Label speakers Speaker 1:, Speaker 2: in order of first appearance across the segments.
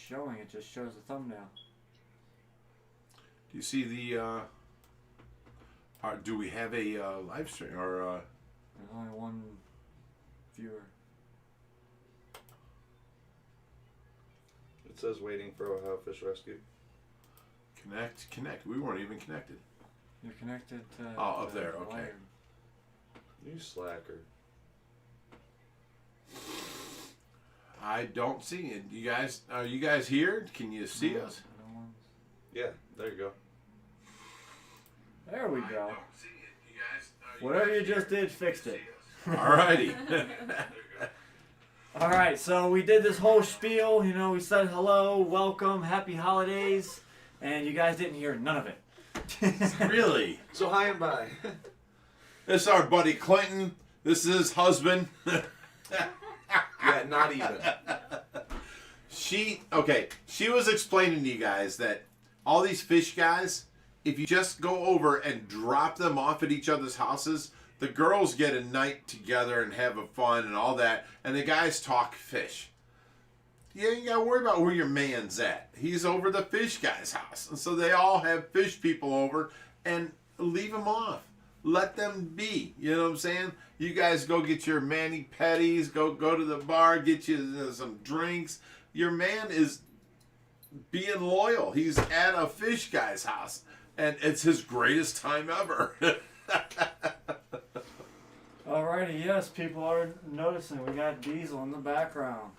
Speaker 1: showing. It just shows the thumbnail.
Speaker 2: Do you see the? Do we have a live stream or?
Speaker 1: There's only one viewer.
Speaker 3: It says waiting for fish rescue.
Speaker 2: Connect. We weren't even connected.
Speaker 1: You're connected to.
Speaker 2: Oh, up there. Okay.
Speaker 1: Wired.
Speaker 3: You slacker.
Speaker 2: I don't see it. You guys, are you guys here? Can you see us?
Speaker 1: No one's...
Speaker 3: Yeah, there you go.
Speaker 1: There we go.
Speaker 2: I don't see it. You guys,
Speaker 1: Whatever you just did, fixed it.
Speaker 2: Alrighty.
Speaker 1: All right, so we did this whole spiel. You know, we said hello, welcome, happy holidays, and you guys didn't hear none of it.
Speaker 2: Really?
Speaker 3: So hi and bye.
Speaker 2: This is our buddy Clinton. This is his husband.
Speaker 3: Yeah, not even.
Speaker 2: She was explaining to you guys that all these fish guys, if you just go over and drop them off at each other's houses, the girls get a night together and have a fun and all that, and the guys talk fish. You ain't got to worry about where your man's at. He's over the fish guy's house. And so they all have fish people over, and leave them off. Let them be. You know what I'm saying? You guys go get your mani-pedis, go to the bar, get you some drinks. Your man is being loyal. He's at a fish guy's house, and it's his greatest time ever.
Speaker 1: Alrighty, yes, people are noticing. We got Diesel in the background.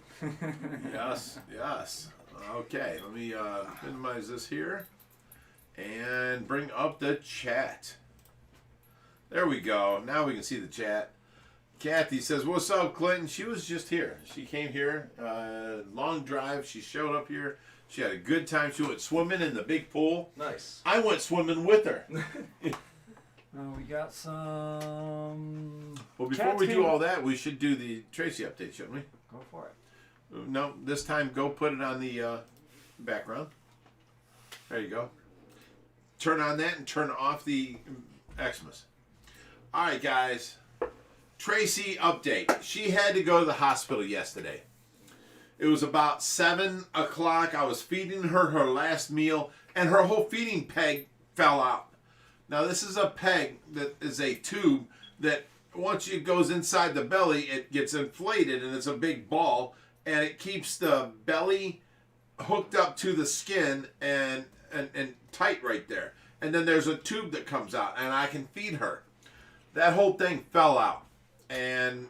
Speaker 2: Yes. Okay, let me minimize this here and bring up the chat. There we go. Now we can see the chat. Kathy says, "What's up, Clinton?" She was just here. She came here, long drive. She showed up here. She had a good time. She went swimming in the big pool.
Speaker 3: Nice.
Speaker 2: I went swimming with her.
Speaker 1: We got some...
Speaker 2: Well, before we do all that, we should do the Tracy update, shouldn't we?
Speaker 1: Go for it.
Speaker 2: No, this time go put it on the background. There you go. Turn on that and turn off the Xmas. All right, guys. Tracy update. She had to go to the hospital yesterday. It was about 7 o'clock. I was feeding her her last meal, and her whole feeding peg fell out. Now, this is a peg that is a tube that once it goes inside the belly, it gets inflated, and it's a big ball, and it keeps the belly hooked up to the skin and tight right there. And then there's a tube that comes out, and I can feed her. That whole thing fell out. And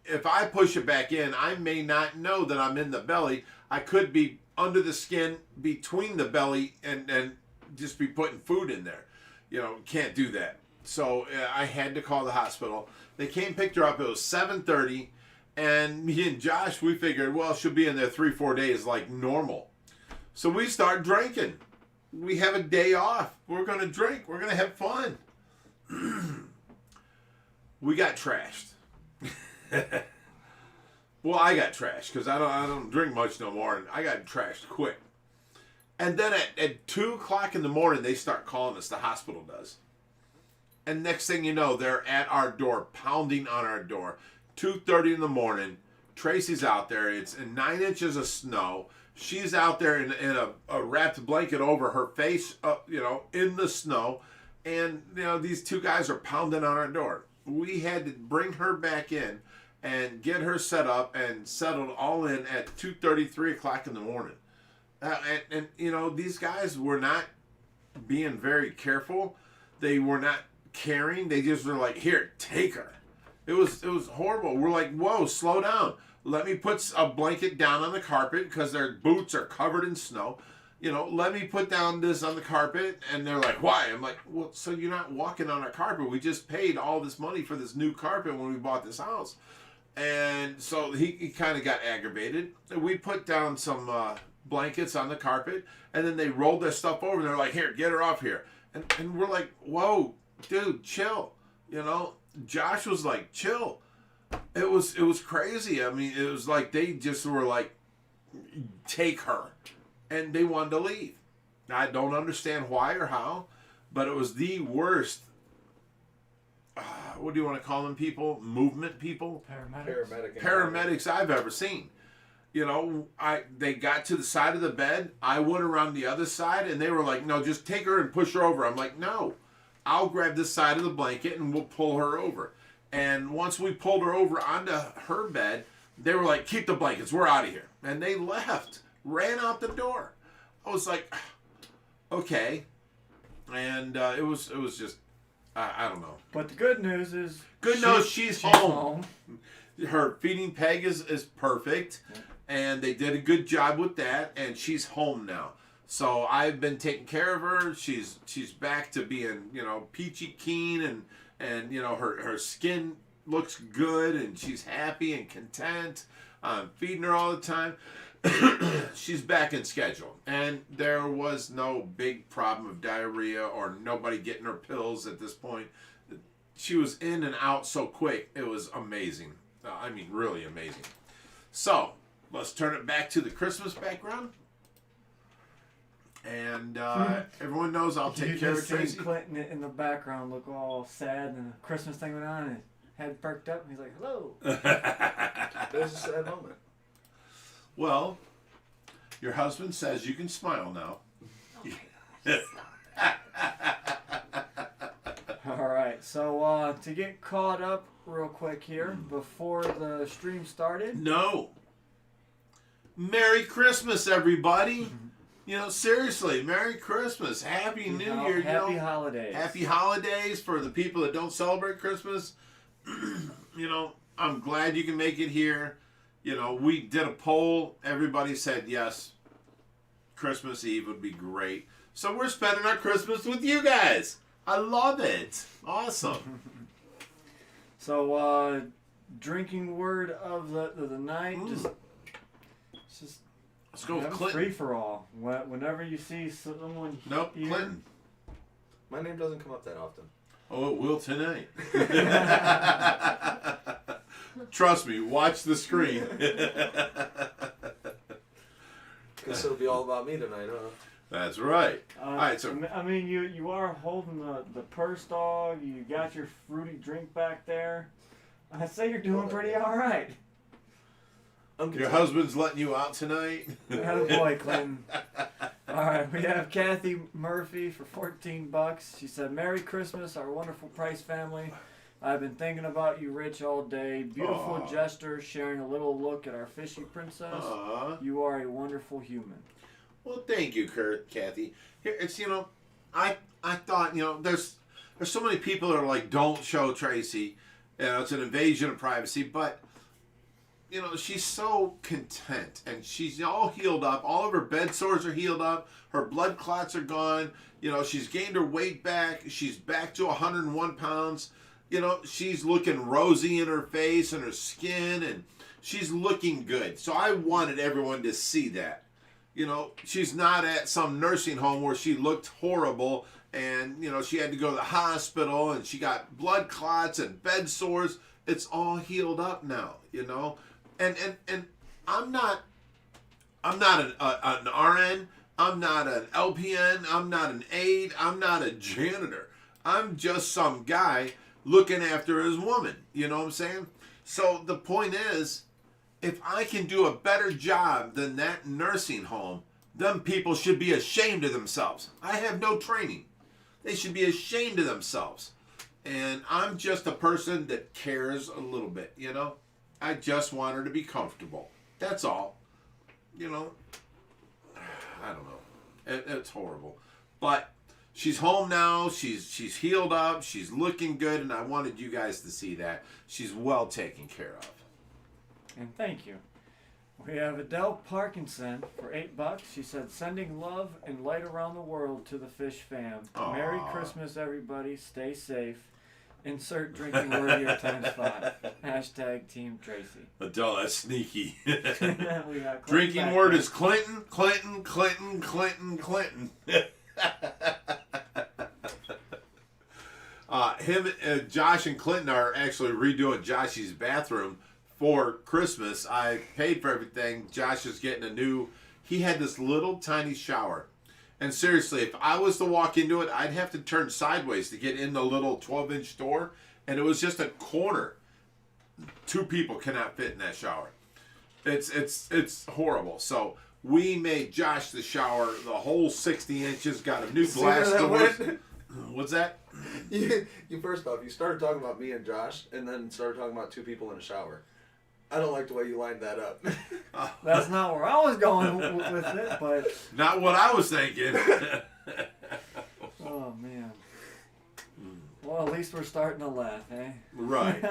Speaker 2: if I push it back in, I may not know that I'm in the belly. I could be under the skin between the belly and just be putting food in there. You know, can't do that. So I had to call the hospital. They came, picked her up. It was 7:30. And me and Josh, we figured, well, she'll be in there 3-4 days like normal. So we start drinking. We have a day off. We're going to drink. We're going to have fun. We got trashed. Well, I got trashed because I don't drink much no more, and I got trashed quick. And then at 2 o'clock in the morning, they start calling us. The hospital does. And next thing you know, they're at our door, pounding on our door. 2:30 in the morning. Tracy's out there. It's in 9 inches of snow. She's out there in a wrapped blanket over her face, in the snow. And, these two guys are pounding on our door. We had to bring her back in and get her set up and settled all in at 2:30, 3 o'clock in the morning. And these guys were not being very careful. They were not caring. They just were like, here, take her. It was horrible. We're like, whoa, slow down. Let me put a blanket down on the carpet because their boots are covered in snow. Let me put down this on the carpet. And they're like, why? I'm like, well, so you're not walking on our carpet. We just paid all this money for this new carpet when we bought this house. And so he kind of got aggravated. We put down some blankets on the carpet, and then they rolled their stuff over, and they're like, here, get her off here. And we're like, whoa, dude, chill. Josh was like, chill. It was crazy. I mean, it was like they just were like, take her. And they wanted to leave. I don't understand why or how, but it was the worst. What do you want to call them people? Movement people?
Speaker 1: Paramedics.
Speaker 2: Paramedics I've ever seen. You know, they got to the side of the bed. I went around the other side, and they were like, no, just take her and push her over. I'm like, no, I'll grab this side of the blanket, and we'll pull her over. And once we pulled her over onto her bed, they were like, keep the blankets. We're out of here. And they left, ran out the door. I was like, okay. And it was just, I don't know.
Speaker 1: But the good news is...
Speaker 2: She's home. Her feeding peg is perfect. Yeah. And they did a good job with that. And she's home now. So I've been taking care of her. She's back to being, you know, peachy keen, and you know, her skin looks good, and she's happy and content. I'm feeding her all the time. She's back in schedule, and there was no big problem of diarrhea or nobody getting her pills at this point. She was in and out so quick. It was amazing. I mean, really amazing. So let's turn it back to the Christmas background. And everyone knows I'll take care of Tracy.
Speaker 1: Clinton in the background look all sad, and the Christmas thing went on, and head perked up, and he's like, hello.
Speaker 3: There's a sad moment.
Speaker 2: Well, your husband says you can smile now.
Speaker 4: Oh my gosh.
Speaker 1: All right, so to get caught up real quick here, before the stream started.
Speaker 2: No. Merry Christmas, everybody. You know, seriously, Merry Christmas, Happy New Year.
Speaker 1: Happy holidays.
Speaker 2: Happy holidays for the people that don't celebrate Christmas. You know, I'm glad you can make it here. You know, we did a poll. Everybody said yes, Christmas Eve would be great. So we're spending our Christmas with you guys. I love it. Awesome.
Speaker 1: So, drinking word of the night, just
Speaker 2: let's go with Clinton.
Speaker 1: Free for all. Whenever you see someone
Speaker 2: Nope,
Speaker 1: here,
Speaker 2: Clinton.
Speaker 3: My name doesn't come up that often.
Speaker 2: Oh, it will tonight. Trust me, watch the screen.
Speaker 3: Guess it'll be all about me tonight, huh?
Speaker 2: That's right. All right, so
Speaker 1: I mean, you are holding the purse dog. You got your fruity drink back there. I say you're doing pretty all right.
Speaker 2: Your husband's letting you out tonight?
Speaker 1: Atta boy, Clinton. All right, we have Kathy Murphy for $14. She said, Merry Christmas, our wonderful Price family. I've been thinking about you, Rich, all day. Beautiful
Speaker 2: Aww.
Speaker 1: gesture, sharing a little look at our fishy princess.
Speaker 2: Aww.
Speaker 1: You are a wonderful human.
Speaker 2: Well, thank you, Kathy. Here, it's, you know, I thought, you know, there's so many people that are like, don't show Tracy. You know, it's an invasion of privacy, but you know, she's so content, and she's all healed up. All of her bed sores are healed up. Her blood clots are gone. You know, she's gained her weight back. She's back to 101 pounds. You know, she's looking rosy in her face and her skin, and she's looking good. So I wanted everyone to see that. You know, she's not at some nursing home where she looked horrible, and, you know, she had to go to the hospital, and she got blood clots and bed sores. It's all healed up now, you know. And I'm not an RN, I'm not an LPN, I'm not an aide, I'm not a janitor. I'm just some guy looking after his woman. You know what I'm saying? So the point is, if I can do a better job than that nursing home, them people should be ashamed of themselves. I have no training. They should be ashamed of themselves. And I'm just a person that cares a little bit, you know? I just want her to be comfortable. That's all. You know, I don't know. It's horrible. But she's home now. She's healed up. She's looking good. And I wanted you guys to see that. She's well taken care of.
Speaker 1: And thank you. We have Adele Parkinson for $8. She said, sending love and light around the world to the Fish fam.
Speaker 2: Aww.
Speaker 1: Merry Christmas, everybody. Stay safe. Insert drinking word here ×5. Hashtag Team Tracy.
Speaker 2: Adele, that's sneaky.
Speaker 1: We got
Speaker 2: Drinking word is Clinton, Clinton, Clinton, Clinton, Clinton. Josh and Clinton are actually redoing Joshy's bathroom for Christmas. I paid for everything. Josh is getting he had this little tiny shower. And seriously, if I was to walk into it, I'd have to turn sideways to get in the little 12-inch door. And it was just a corner. 2 people cannot fit in that shower. It's horrible. So we made Josh the shower the whole 60 inches. Got a new
Speaker 3: See where
Speaker 2: glass
Speaker 3: that
Speaker 2: doors.
Speaker 3: went?
Speaker 2: What's that?
Speaker 3: You first off, you started talking about me and Josh, and then started talking about 2 people in a shower. I don't like the way you lined that up.
Speaker 1: That's not where I was going with it, but
Speaker 2: Not what I was thinking.
Speaker 1: oh man. Well, at least we're starting to laugh, eh?
Speaker 2: Right.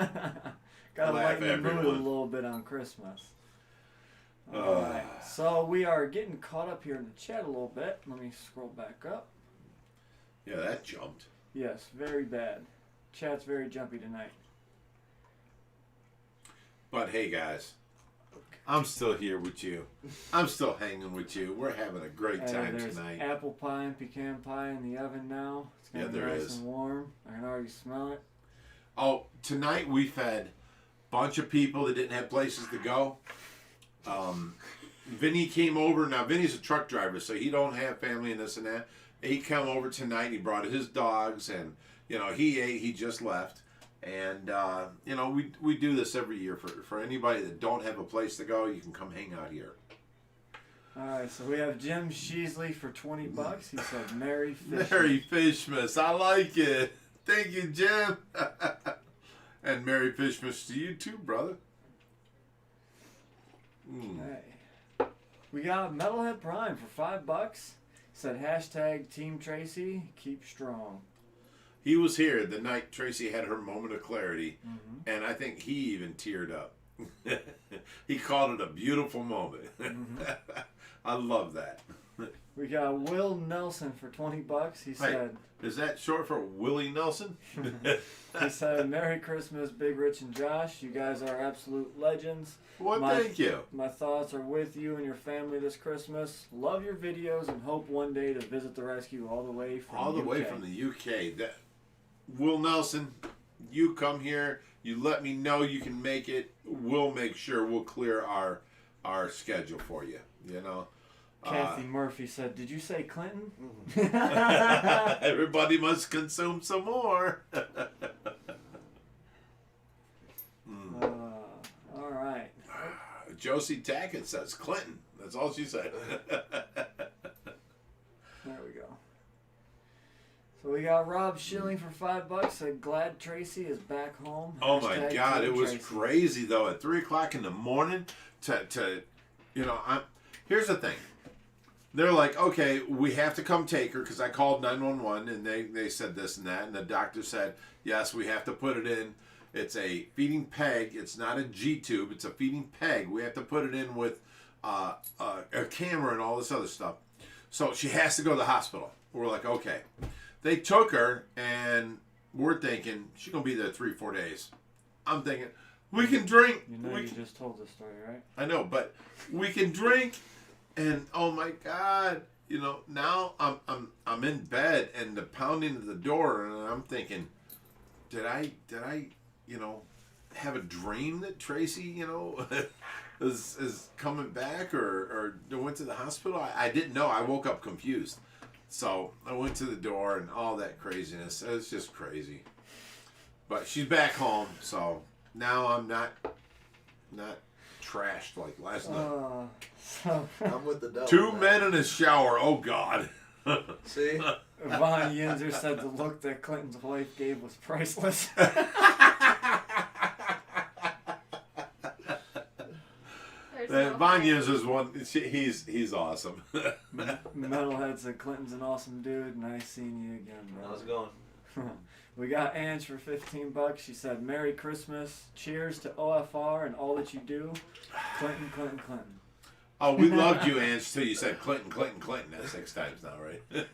Speaker 1: Gotta
Speaker 2: Laugh,
Speaker 1: lighten the mood a
Speaker 2: everyone.
Speaker 1: little bit on Christmas. Alright, so we are getting caught up here in the chat a little bit. Let me scroll back up.
Speaker 2: Yeah, that jumped.
Speaker 1: Yes, very bad. Chat's very jumpy tonight.
Speaker 2: But hey, guys, I'm still here with you. I'm still hanging with you. We're having a great time
Speaker 1: There's
Speaker 2: tonight.
Speaker 1: apple pie and pecan pie in the oven now. It's gonna
Speaker 2: Yeah,
Speaker 1: be
Speaker 2: there
Speaker 1: nice
Speaker 2: is.
Speaker 1: and warm. I can already smell it.
Speaker 2: Oh, tonight we fed a bunch of people that didn't have places to go. Vinny came over. Now, Vinny's a truck driver, so he don't have family and this and that. He come over tonight. He brought his dogs, and, you know, he ate. He just left. And, you know, we do this every year. For anybody that don't have a place to go, you can come hang out here.
Speaker 1: Alright, so we have Jim Sheasley for $20. He said, Merry Fishy.
Speaker 2: Merry Fishmas. I like it. Thank you, Jim. And Merry Fishmas to you too, brother.
Speaker 1: Hey. We got Metalhead Prime for $5. Said hashtag Team Tracy, keep strong.
Speaker 2: He was here the night Tracy had her moment of clarity,
Speaker 1: Mm-hmm.
Speaker 2: and I think he even teared up. He called it a beautiful moment.
Speaker 1: Mm-hmm.
Speaker 2: I love that.
Speaker 1: We got Will Nelson for $20. He said,
Speaker 2: Is that short for Willie Nelson?
Speaker 1: he said, Merry Christmas, Big Rich and Josh. You guys are absolute legends.
Speaker 2: Well, thank you.
Speaker 1: My thoughts are with you and your family this Christmas. Love your videos and hope one day to visit the rescue all the way from
Speaker 2: the UK. That Will Nelson, you come here. You let me know you can make it. We'll make sure we'll clear our schedule for you. You know.
Speaker 1: Kathy Murphy said, did you say Clinton?
Speaker 2: Everybody must consume some more.
Speaker 1: All right.
Speaker 2: Josie Tackett says Clinton. That's all she said.
Speaker 1: There we go. So we got Rob Schilling for $5. Said, glad Tracy is back home.
Speaker 2: Oh my
Speaker 1: Hashtag
Speaker 2: God,
Speaker 1: Team
Speaker 2: it was
Speaker 1: Tracy.
Speaker 2: crazy though. At 3 o'clock in the morning, to you know, here's the thing. They're like, okay, we have to come take her because I called 911 and they said this and that, and the doctor said yes, we have to put it in. It's a feeding peg. It's not a G tube. It's a feeding peg. We have to put it in with a camera and all this other stuff. So she has to go to the hospital. We're like, okay. They took her, and we're thinking she's gonna be there 3-4 days. I'm thinking we can drink.
Speaker 1: You know, you just told the story, right?
Speaker 2: I know, but we can drink, and oh my God, you know. Now I'm in bed, and the pounding of the door, and I'm thinking, did I you know, have a dream that Tracy, you know, is coming back or went to the hospital? I didn't know. I woke up confused. So I went to the door and all that craziness. It was just crazy. But she's back home, so now I'm not trashed like last night.
Speaker 1: So
Speaker 3: I'm with the devil.
Speaker 2: 2
Speaker 3: man.
Speaker 2: men in a shower. Oh God.
Speaker 3: See?
Speaker 1: Von Yinzer said the look that Clinton's wife gave was priceless.
Speaker 2: Vanya's is one. He's awesome.
Speaker 1: Metalhead said Clinton's an awesome dude. Nice seeing you again, bro.
Speaker 3: How's it going?
Speaker 1: We got Ange for $15. She said, Merry Christmas. Cheers to OFR and all that you do. Clinton, Clinton, Clinton.
Speaker 2: Oh, we loved you, Ange, till you said Clinton, Clinton, Clinton. That's 6 times now, right?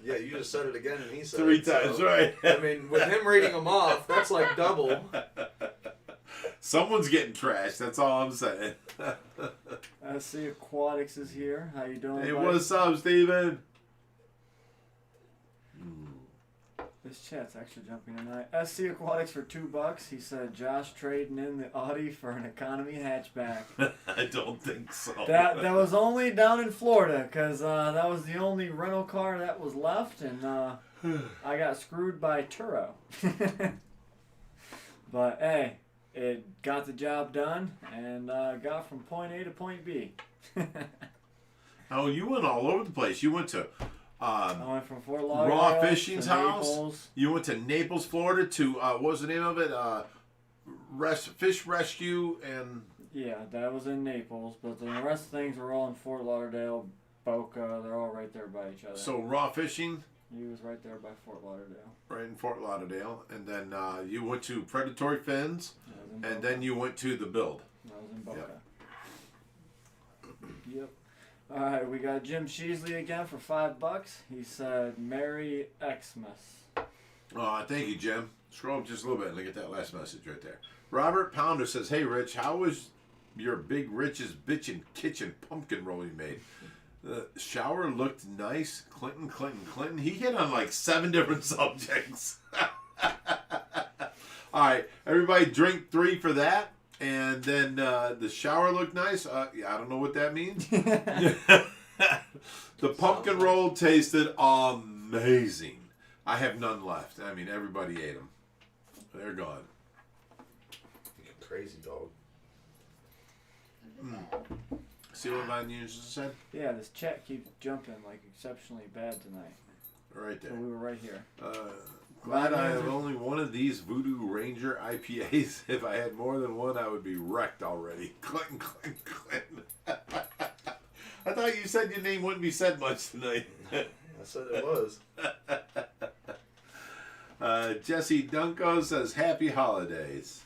Speaker 3: Yeah, you just said it again and he said
Speaker 2: 3
Speaker 3: it.
Speaker 2: times,
Speaker 3: So,
Speaker 2: right?
Speaker 3: I mean, with him reading them off, that's like double.
Speaker 2: Someone's getting trashed. That's all I'm saying.
Speaker 1: SC Aquatics is here. How you doing,
Speaker 2: Hey,
Speaker 1: buddy?
Speaker 2: what's up, Steven?
Speaker 1: This chat's actually jumping tonight. SC Aquatics for $2. He said, Josh trading in the Audi for an economy hatchback.
Speaker 2: I don't think so.
Speaker 1: That was only down in Florida because that was the only rental car that was left, and I got screwed by Turo. But hey, it got the job done and got from point A to point B.
Speaker 2: Oh, you went all over the place. You went to
Speaker 1: I went from Fort Lauderdale
Speaker 2: Raw Fishing's
Speaker 1: to
Speaker 2: house.
Speaker 1: Naples.
Speaker 2: You went to Naples, Florida to what was the name of it? Fish Rescue and.
Speaker 1: Yeah, that was in Naples, but the rest of the things were all in Fort Lauderdale, Boca. They're all right there by each other.
Speaker 2: So Raw Fishing.
Speaker 1: He was right there by Fort Lauderdale.
Speaker 2: Right in Fort Lauderdale, and then you went to Predatory Fins, and then you went to the Build.
Speaker 1: I was in Boca. Yep. All right, we got Jim Sheasley again for $5. He said, "Merry Xmas."
Speaker 2: Oh, thank you, Jim. Scroll up just a little bit and look at that last message right there. Robert Pounder says, "Hey, Rich, how was your Big Rich's Bitchin' Kitchen pumpkin roll you made? The shower looked nice. Clinton. He hit on like 7 different subjects." All right, everybody drink 3 for that. And then the shower looked nice. Yeah, I don't know what that means. The pumpkin roll tasted amazing. I have none left. I mean, everybody ate them. They're gone.
Speaker 3: You're crazy, dog.
Speaker 2: See what Von Union said?
Speaker 1: Yeah, this chat keeps jumping like exceptionally bad tonight.
Speaker 2: Right there.
Speaker 1: So we were right here.
Speaker 2: Glad I have only one of these Voodoo Ranger IPAs. If I had more than one, I would be wrecked already. Clinton. I thought you said your name wouldn't be said much tonight.
Speaker 3: I said it was.
Speaker 2: Jesse Dunko says, "Happy holidays."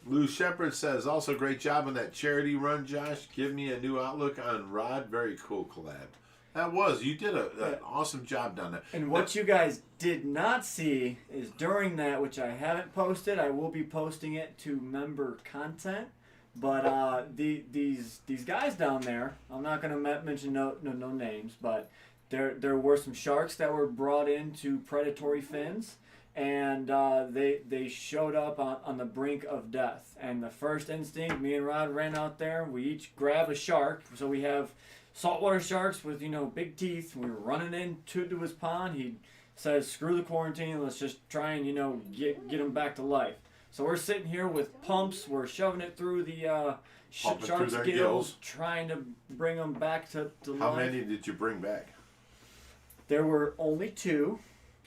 Speaker 2: Lou Shepard says, "Also great job on that charity run, Josh. Give me a new outlook on Rod. Very cool collab." That was. You did an awesome job down there.
Speaker 1: And what you guys did not see is during that, which I haven't posted, I will be posting it to member content. But these guys down there, I'm not going to mention no names, but there were some sharks that were brought into predatory fins, and they showed up on the brink of death. And the first instinct, me and Rod ran out there. We each grabbed a shark, so we have saltwater sharks with, big teeth. We were running into his pond. He says, "Screw the quarantine. Let's just try and, get him back to life." So we're sitting here with pumps. We're shoving it through the shark's gills, trying to bring them back to life.
Speaker 2: How many did you bring back?
Speaker 1: There were only 2,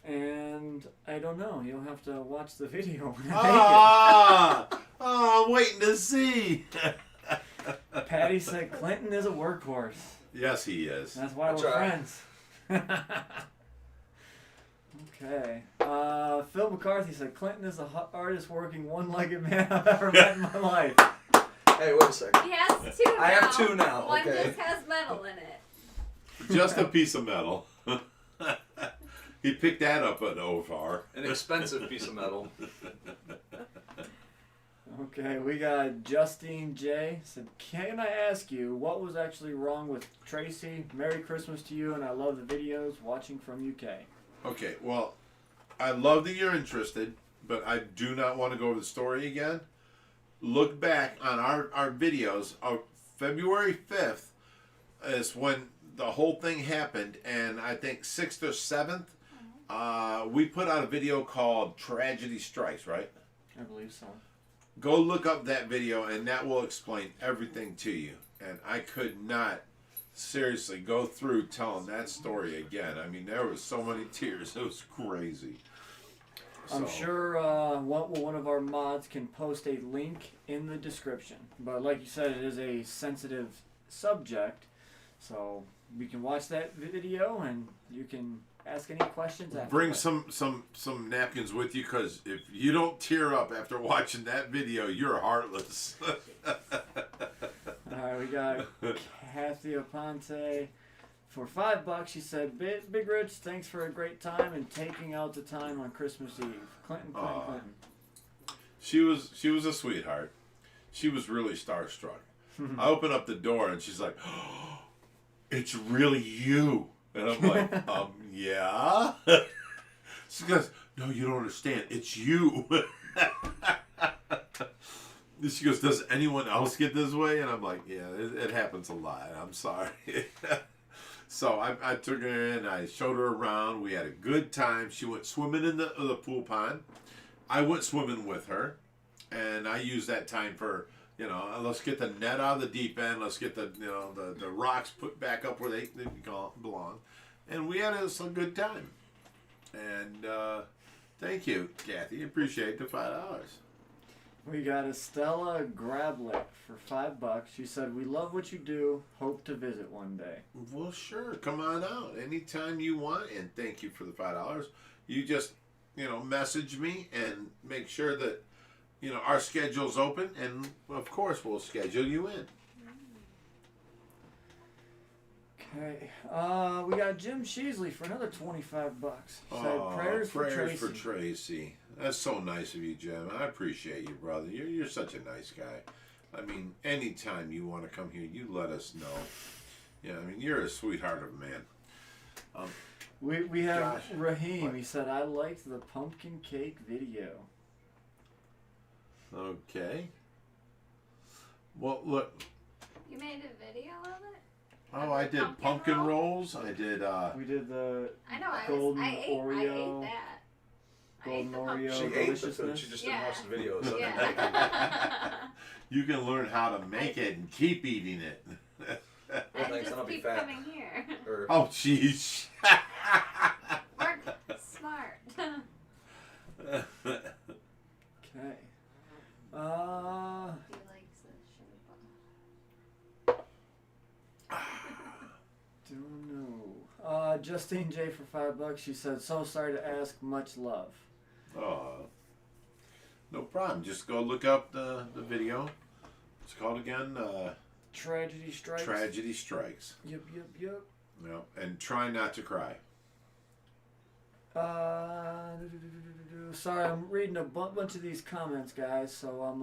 Speaker 1: and I don't know. You'll have to watch the video when
Speaker 2: I'm waiting to see.
Speaker 1: Patty said Clinton is a workhorse.
Speaker 2: Yes, he is.
Speaker 1: That's why we're friends. Okay. Phil McCarthy said Clinton is the hardest working one-legged man I've ever met in my life.
Speaker 3: Hey, wait a second.
Speaker 4: He has 2 now.
Speaker 3: I have 2 now.
Speaker 4: One
Speaker 3: Okay.
Speaker 4: just has metal in it.
Speaker 2: Just a piece of metal. He picked that up at OFR.
Speaker 3: An expensive piece of metal.
Speaker 1: Okay, we got Justine J. Said, "Can I ask you what was actually wrong with Tracy? Merry Christmas to you, and I love the videos watching from UK."
Speaker 2: Okay, well, I love that you're interested, but I do not want to go over the story again. Look back on our videos. February 5th is when the whole thing happened, and I think 6th or 7th, we put out a video called Tragedy Strikes, right?
Speaker 1: I believe so.
Speaker 2: Go look up that video, and that will explain everything to you. And I could not seriously go through telling that story again. I mean, there was so many tears. It was crazy.
Speaker 1: I'm sure one of our mods can post a link in the description. But like you said, it is a sensitive subject, so we can watch that video and you can ask any questions after.
Speaker 2: Bring some napkins with you, because if you don't tear up after watching that video, you're heartless.
Speaker 1: Alright, we got Kathy Aponte for $5. She said, Big Rich, thanks for a great time and taking out the time on Christmas Eve. Clinton.
Speaker 2: She was a sweetheart. She was really starstruck. I opened up the door and she's like, "Oh, it's really you." And I'm like, yeah? She goes, "No, you don't understand. It's you." She goes, "Does anyone else get this way?" And I'm like, "Yeah, it happens a lot. I'm sorry." So I took her in. I showed her around. We had a good time. She went swimming in the pool pond. I went swimming with her. and I use that time for, let's get the net out of the deep end. Let's get the rocks put back up where they belong, and we had a good time. And thank you, Kathy. Appreciate the $5.
Speaker 1: We got Estella Grablet for $5. She said, "We love what you do. Hope to visit one day."
Speaker 2: Well, sure. Come on out anytime you want, and thank you for the $5. You just, message me and make sure that, our schedule's open, and of course we'll schedule you in.
Speaker 1: Okay. We got Jim Sheasley for another $25. Said prayers for
Speaker 2: Tracy. That's so nice of you, Jim. I appreciate you, brother. You're such a nice guy. I mean, anytime you want to come here, you let us know. Yeah, I mean, you're a sweetheart of a man.
Speaker 1: We have
Speaker 2: Josh,
Speaker 1: Raheem.
Speaker 2: what?
Speaker 1: He said, "I liked the pumpkin cake video."
Speaker 2: Okay. Well, look.
Speaker 4: You made a video of it?
Speaker 2: Oh, I did pumpkin rolls. I did.
Speaker 1: We did the
Speaker 4: I know.
Speaker 1: golden
Speaker 4: I ate
Speaker 1: Oreo.
Speaker 4: that.
Speaker 1: Golden
Speaker 4: I ate the pumpkin.
Speaker 1: Oreo.
Speaker 3: She ate the food.
Speaker 1: deliciousness.
Speaker 3: She just
Speaker 4: Yeah.
Speaker 3: didn't watch the videos. So
Speaker 4: Yeah.
Speaker 2: You can learn how to make it and keep eating it.
Speaker 3: Well,
Speaker 4: I
Speaker 3: thanks,
Speaker 4: just
Speaker 3: I'll be
Speaker 4: keep
Speaker 3: fat.
Speaker 4: coming here.
Speaker 3: Or,
Speaker 2: Oh, jeez.
Speaker 4: Work smart.
Speaker 1: Okay.
Speaker 4: He likes the
Speaker 1: Don't know. Justine J for $5. She said, "So sorry to ask. Much love."
Speaker 2: Oh, no problem. Just go look up the video. It's called again.
Speaker 1: Tragedy strikes.
Speaker 2: Tragedy Strikes.
Speaker 1: Yep.
Speaker 2: No, and try not to cry.
Speaker 1: Sorry, I'm reading a bunch of these comments, guys. So I'm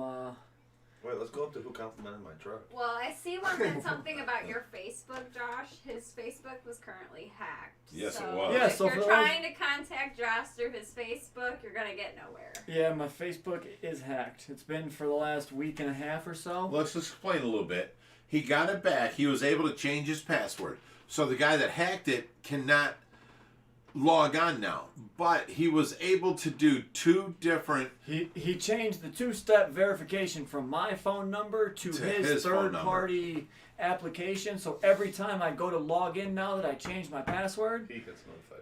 Speaker 3: wait, let's go up to who complimented my truck.
Speaker 4: Well, I see one said something about your Facebook, Josh. His Facebook was currently hacked.
Speaker 2: Yes,
Speaker 4: so
Speaker 2: it was.
Speaker 1: Yeah,
Speaker 4: if
Speaker 1: so
Speaker 4: you're
Speaker 1: for
Speaker 4: trying to contact Josh through his Facebook, you're gonna get nowhere.
Speaker 1: Yeah, my Facebook is hacked. It's been for the last week and a half or so.
Speaker 2: Let's explain a little bit. He got it back. He was able to change his password. So the guy that hacked it cannot log on now. But he was able to do two different...
Speaker 1: He changed the two-step verification from my phone number to his third-party application. So every time I go to log in now that I changed my password,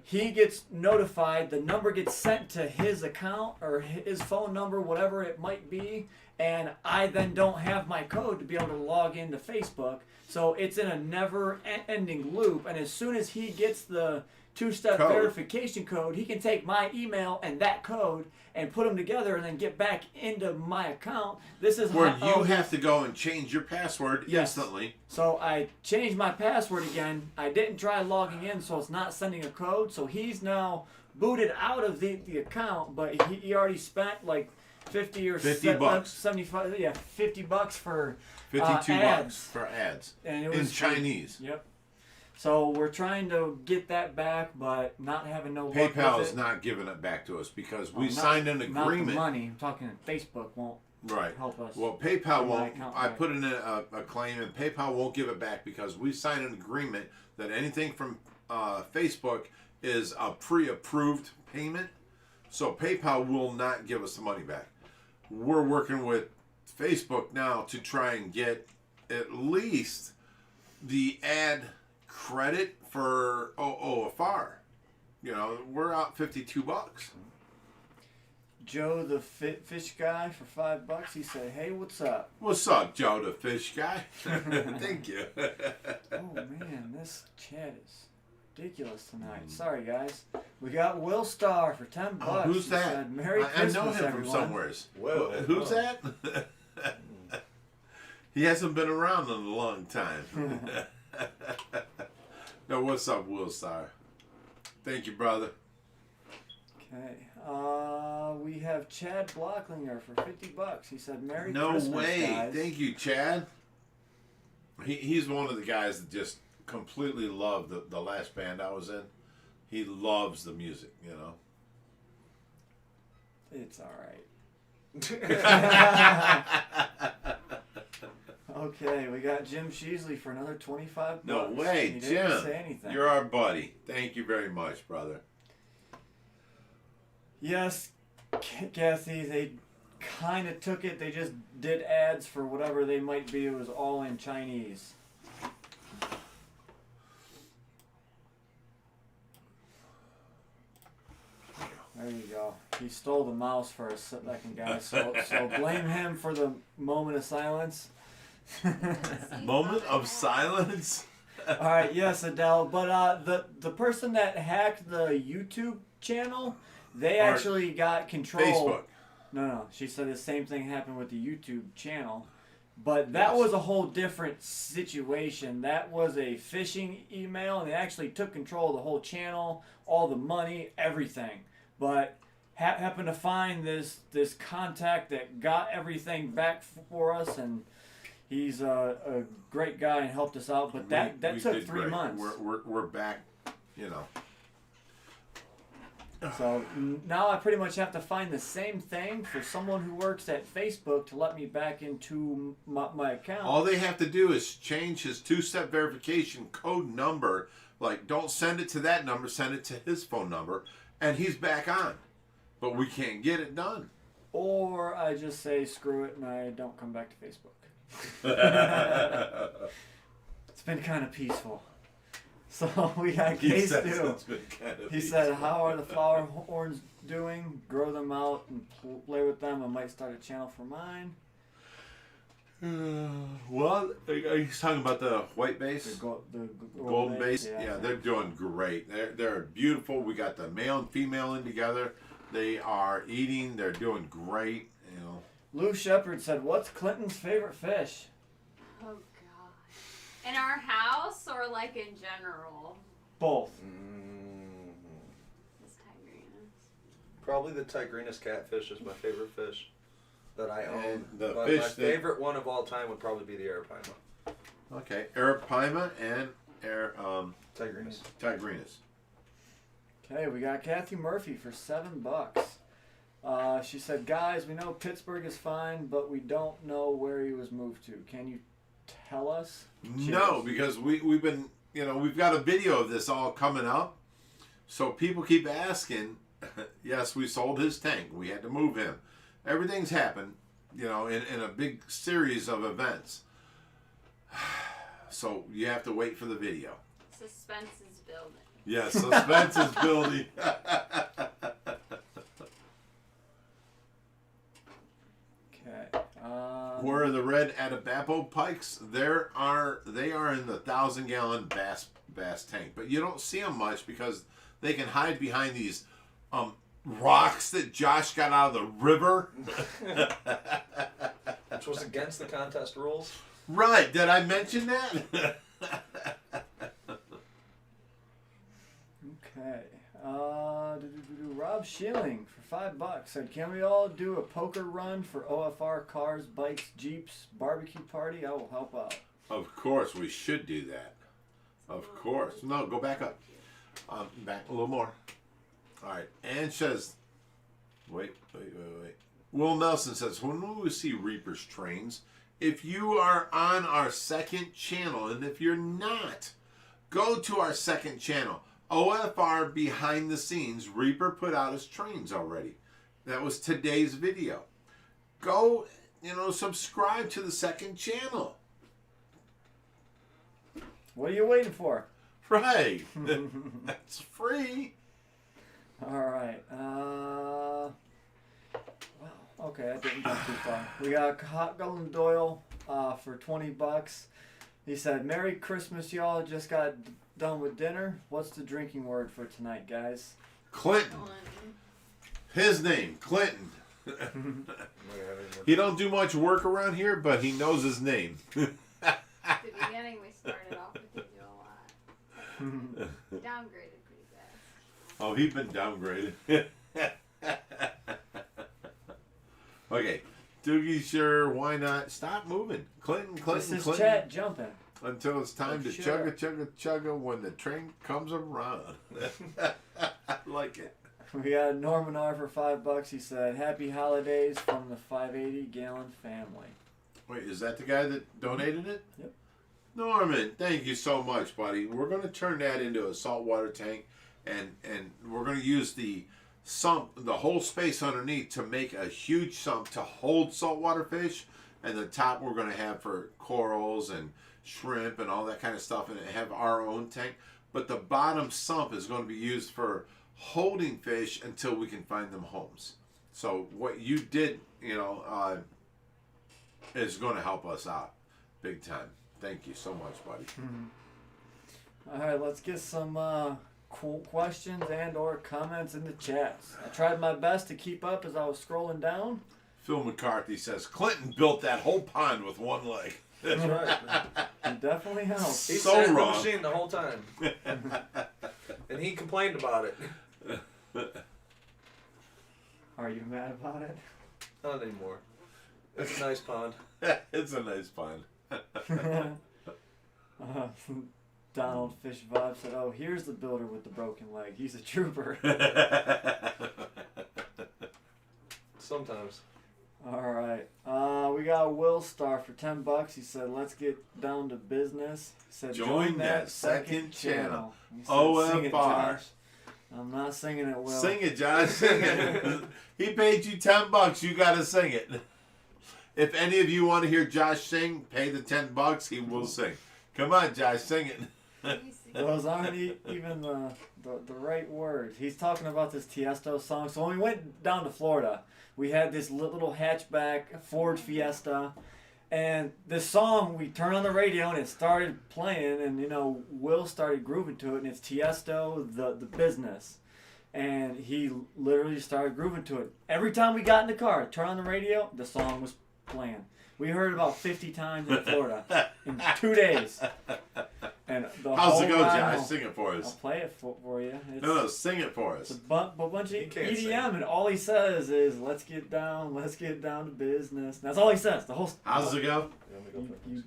Speaker 1: he gets notified. The number gets sent to his account or his phone number, whatever it might be. And I then don't have my code to be able to log into Facebook. So it's in a never-ending loop. And as soon as he gets the two-step verification code, he can take my email and that code and put them together and then get back into my account. This is
Speaker 2: where you have to go and change your password instantly.
Speaker 1: So I changed my password again. I didn't try logging in, so it's not sending a code. So he's now booted out of the account, but he already spent like 50 or
Speaker 2: 50 bucks.
Speaker 1: 75, yeah, $50 for
Speaker 2: 52
Speaker 1: ads.
Speaker 2: bucks for ads.
Speaker 1: And it was
Speaker 2: in Chinese.
Speaker 1: Yep. So we're trying to get that back, but not having no luck
Speaker 2: PayPal
Speaker 1: with
Speaker 2: is
Speaker 1: it.
Speaker 2: not giving it back to us because we
Speaker 1: Not-
Speaker 2: signed an
Speaker 1: Not the
Speaker 2: agreement.
Speaker 1: money. I'm talking Facebook won't help us.
Speaker 2: Well, PayPal
Speaker 1: with my
Speaker 2: won't.
Speaker 1: account
Speaker 2: I
Speaker 1: back.
Speaker 2: put in a claim, and PayPal won't give it back because we signed an agreement that anything from Facebook is a pre-approved payment. So PayPal will not give us the money back. We're working with Facebook now to try and get at least the ad credit for OFR. We're out $52.
Speaker 1: Joe the fish guy for $5. He said, "Hey, what's up?"
Speaker 2: What's up, Joe the fish guy? Thank you.
Speaker 1: Oh man, this chat is ridiculous tonight. Sorry guys. We got Will Starr for $10.
Speaker 2: Who's
Speaker 1: He
Speaker 2: that?
Speaker 1: said, "Merry
Speaker 2: I
Speaker 1: Christmas,
Speaker 2: know him
Speaker 1: everyone."
Speaker 2: from somewheres.
Speaker 3: Well,
Speaker 2: Who's that? He hasn't been around in a long time. No, what's up, Will Star? Thank you, brother.
Speaker 1: Okay. We have Chad Blocklinger for $50. He said, "Merry
Speaker 2: No
Speaker 1: Christmas,
Speaker 2: way.
Speaker 1: guys."
Speaker 2: Thank you, Chad. He's one of the guys that just completely loved the last band I was in. He loves the music,
Speaker 1: It's all right. Okay, we got Jim Sheasley for another $25.
Speaker 2: No way,
Speaker 1: He
Speaker 2: Jim.
Speaker 1: didn't say anything.
Speaker 2: You're our buddy. Thank you very much, brother.
Speaker 1: Yes, Kathy, they kind of took it. They just did ads for whatever they might be. It was all in Chinese. There you go. He stole the mouse for a second, guys. So blame him for the moment of silence.
Speaker 2: Moment of silence.
Speaker 1: All right, yes, Adele. But the person that hacked the YouTube channel, they
Speaker 2: Or
Speaker 1: actually got control.
Speaker 2: Facebook.
Speaker 1: No. She said the same thing happened with the YouTube channel, but that
Speaker 2: Yes.
Speaker 1: was a whole different situation. That was a phishing email, and they actually took control of the whole channel, all the money, everything. But happened to find this contact that got everything back for us, and he's a great guy and helped us out. But that
Speaker 2: We
Speaker 1: took
Speaker 2: did
Speaker 1: 3
Speaker 2: great.
Speaker 1: months.
Speaker 2: We're back. You know.
Speaker 1: So now I pretty much have to find the same thing for someone who works at Facebook to let me back into my account.
Speaker 2: All they have to do is change his 2-step verification code number. Like, don't send it to that number, send it to his phone number, and he's back on. But we can't get it done.
Speaker 1: Or I just say screw it and I don't come back to Facebook. It's been kind of peaceful. So we got Case too. He said, how are the flower horns doing? Grow them out and play with them. I might start a channel for mine.
Speaker 2: Well, are you talking about the white base?
Speaker 1: The
Speaker 2: Golden base?
Speaker 1: Yeah,
Speaker 2: Yeah, they're doing great. They're beautiful. We got the male and female in together. They are eating. They're doing great. You know.
Speaker 1: Lou Shepard said, what's Clinton's favorite fish?
Speaker 4: Oh god. In our house or like in general?
Speaker 1: Both.
Speaker 4: This tigrinus.
Speaker 3: Probably the tigrinus catfish is my favorite fish that I own.
Speaker 2: And the
Speaker 3: But
Speaker 2: fish
Speaker 3: my
Speaker 2: that-
Speaker 3: favorite one of all time would probably be the arapaima.
Speaker 2: Okay, arapaima and
Speaker 3: Tigrinus.
Speaker 2: tigrinus.
Speaker 1: Okay, we got Kathy Murphy for $7. She said, guys, we know Pittsburgh is fine, but we don't know where he was moved to. Can you tell us?
Speaker 2: No, because we've been, we've got a video of this all coming up. So people keep asking. Yes, we sold his tank. We had to move him. Everything's happened, in a big series of events. So you have to wait for the video.
Speaker 4: Suspense is building.
Speaker 2: Yes, suspense is building.
Speaker 1: Okay.
Speaker 2: Where are the red Atabapo pikes? They are in the 1,000-gallon bass tank, but you don't see them much because they can hide behind these rocks that Josh got out of the river.
Speaker 3: Which was against the contest rules.
Speaker 2: Right? Did I mention that?
Speaker 1: Okay. Rob Schilling for $5 said, can we all do a poker run for OFR cars, bikes, Jeeps, barbecue party? I will help out.
Speaker 2: Of course, we should do that. Of course. No, go back up. Back a little more. All right. Ann says, wait. Will Nelson says, when will we see Reaper's trains? If you are on our second channel, and if you're not, go to our second channel. OFR behind the scenes. Reaper put out his trains already. That was today's video. Go, subscribe to the second channel.
Speaker 1: What are you waiting for?
Speaker 2: Right. That's free.
Speaker 1: All right. Wow. Okay, I didn't jump too far. We got Hot Golden Doyle for $20. He said, Merry Christmas, y'all. Just got done with dinner. What's the drinking word for tonight, guys?
Speaker 2: Clinton. His name, Clinton. He don't do much work around here, but he knows his name.
Speaker 4: At the beginning, we started off with you do a lot. Downgraded pretty fast.
Speaker 2: Oh, he's been downgraded. Okay. Doogie, sure, why not? Stop moving. Clinton.
Speaker 1: This is chat jumping.
Speaker 2: Until it's time to
Speaker 1: sure.
Speaker 2: chugga when the train comes around. I like it.
Speaker 1: We got Norman R for $5. He said, Happy holidays from the 580-gallon family.
Speaker 2: Wait, is that the guy that donated it?
Speaker 1: Yep.
Speaker 2: Norman, thank you so much, buddy. We're going to turn that into a saltwater tank, and we're going to use the sump, the whole space underneath, to make a huge sump to hold saltwater fish, and the top we're going to have for corals and shrimp and all that kind of stuff, and have our own tank. But the bottom sump is going to be used for holding fish until we can find them homes. So what you did, is going to help us out big time. Thank you so much, buddy.
Speaker 1: All right, let's get some cool questions and or comments in the chats. I tried my best to keep up as I was scrolling down.
Speaker 2: Phil McCarthy says Clinton built that whole pond with one leg.
Speaker 3: That's right.
Speaker 1: It definitely helps.
Speaker 3: He
Speaker 2: So
Speaker 3: sat in the
Speaker 2: wrong.
Speaker 3: machine the whole time. And he complained about it.
Speaker 1: Are you mad about it?
Speaker 3: Not anymore. It's a nice pond.
Speaker 2: It's a nice pond.
Speaker 1: Donald Fish Vibe said, "Oh, here's the builder with the broken leg. He's a trooper."
Speaker 3: Sometimes.
Speaker 1: All right. We got Will Star for $10. He said, "Let's get down to business." He said,
Speaker 2: Join that second channel.
Speaker 1: He said, "Sing it,
Speaker 2: OFR.
Speaker 1: Josh." I'm not singing it, Will.
Speaker 2: Sing it, Josh. Sing it. He paid you $10. You got to sing it. If any of you want to hear Josh sing, pay the $10. He will sing. Come on, Josh, sing it.
Speaker 1: Those aren't even the right words. He's talking about this Tiesto song. So when we went down to Florida, we had this little hatchback Ford Fiesta. And this song, we turned on the radio and it started playing. And, Will started grooving to it. And it's Tiesto, the business. And he literally started grooving to it. Every time we got in the car, turn on the radio, the song was playing. We heard it about 50 times in Florida in 2 days. And
Speaker 2: How's it go,
Speaker 1: ride
Speaker 2: Josh?
Speaker 1: home-
Speaker 2: Sing it for
Speaker 1: I'll
Speaker 2: us.
Speaker 1: play it for you. It's,
Speaker 2: No, sing it for
Speaker 1: it's
Speaker 2: us.
Speaker 1: a bunch of
Speaker 3: can't sing.
Speaker 1: EDM, and all he says is, let's get down to business. That's all he says. The whole.
Speaker 2: How's it go?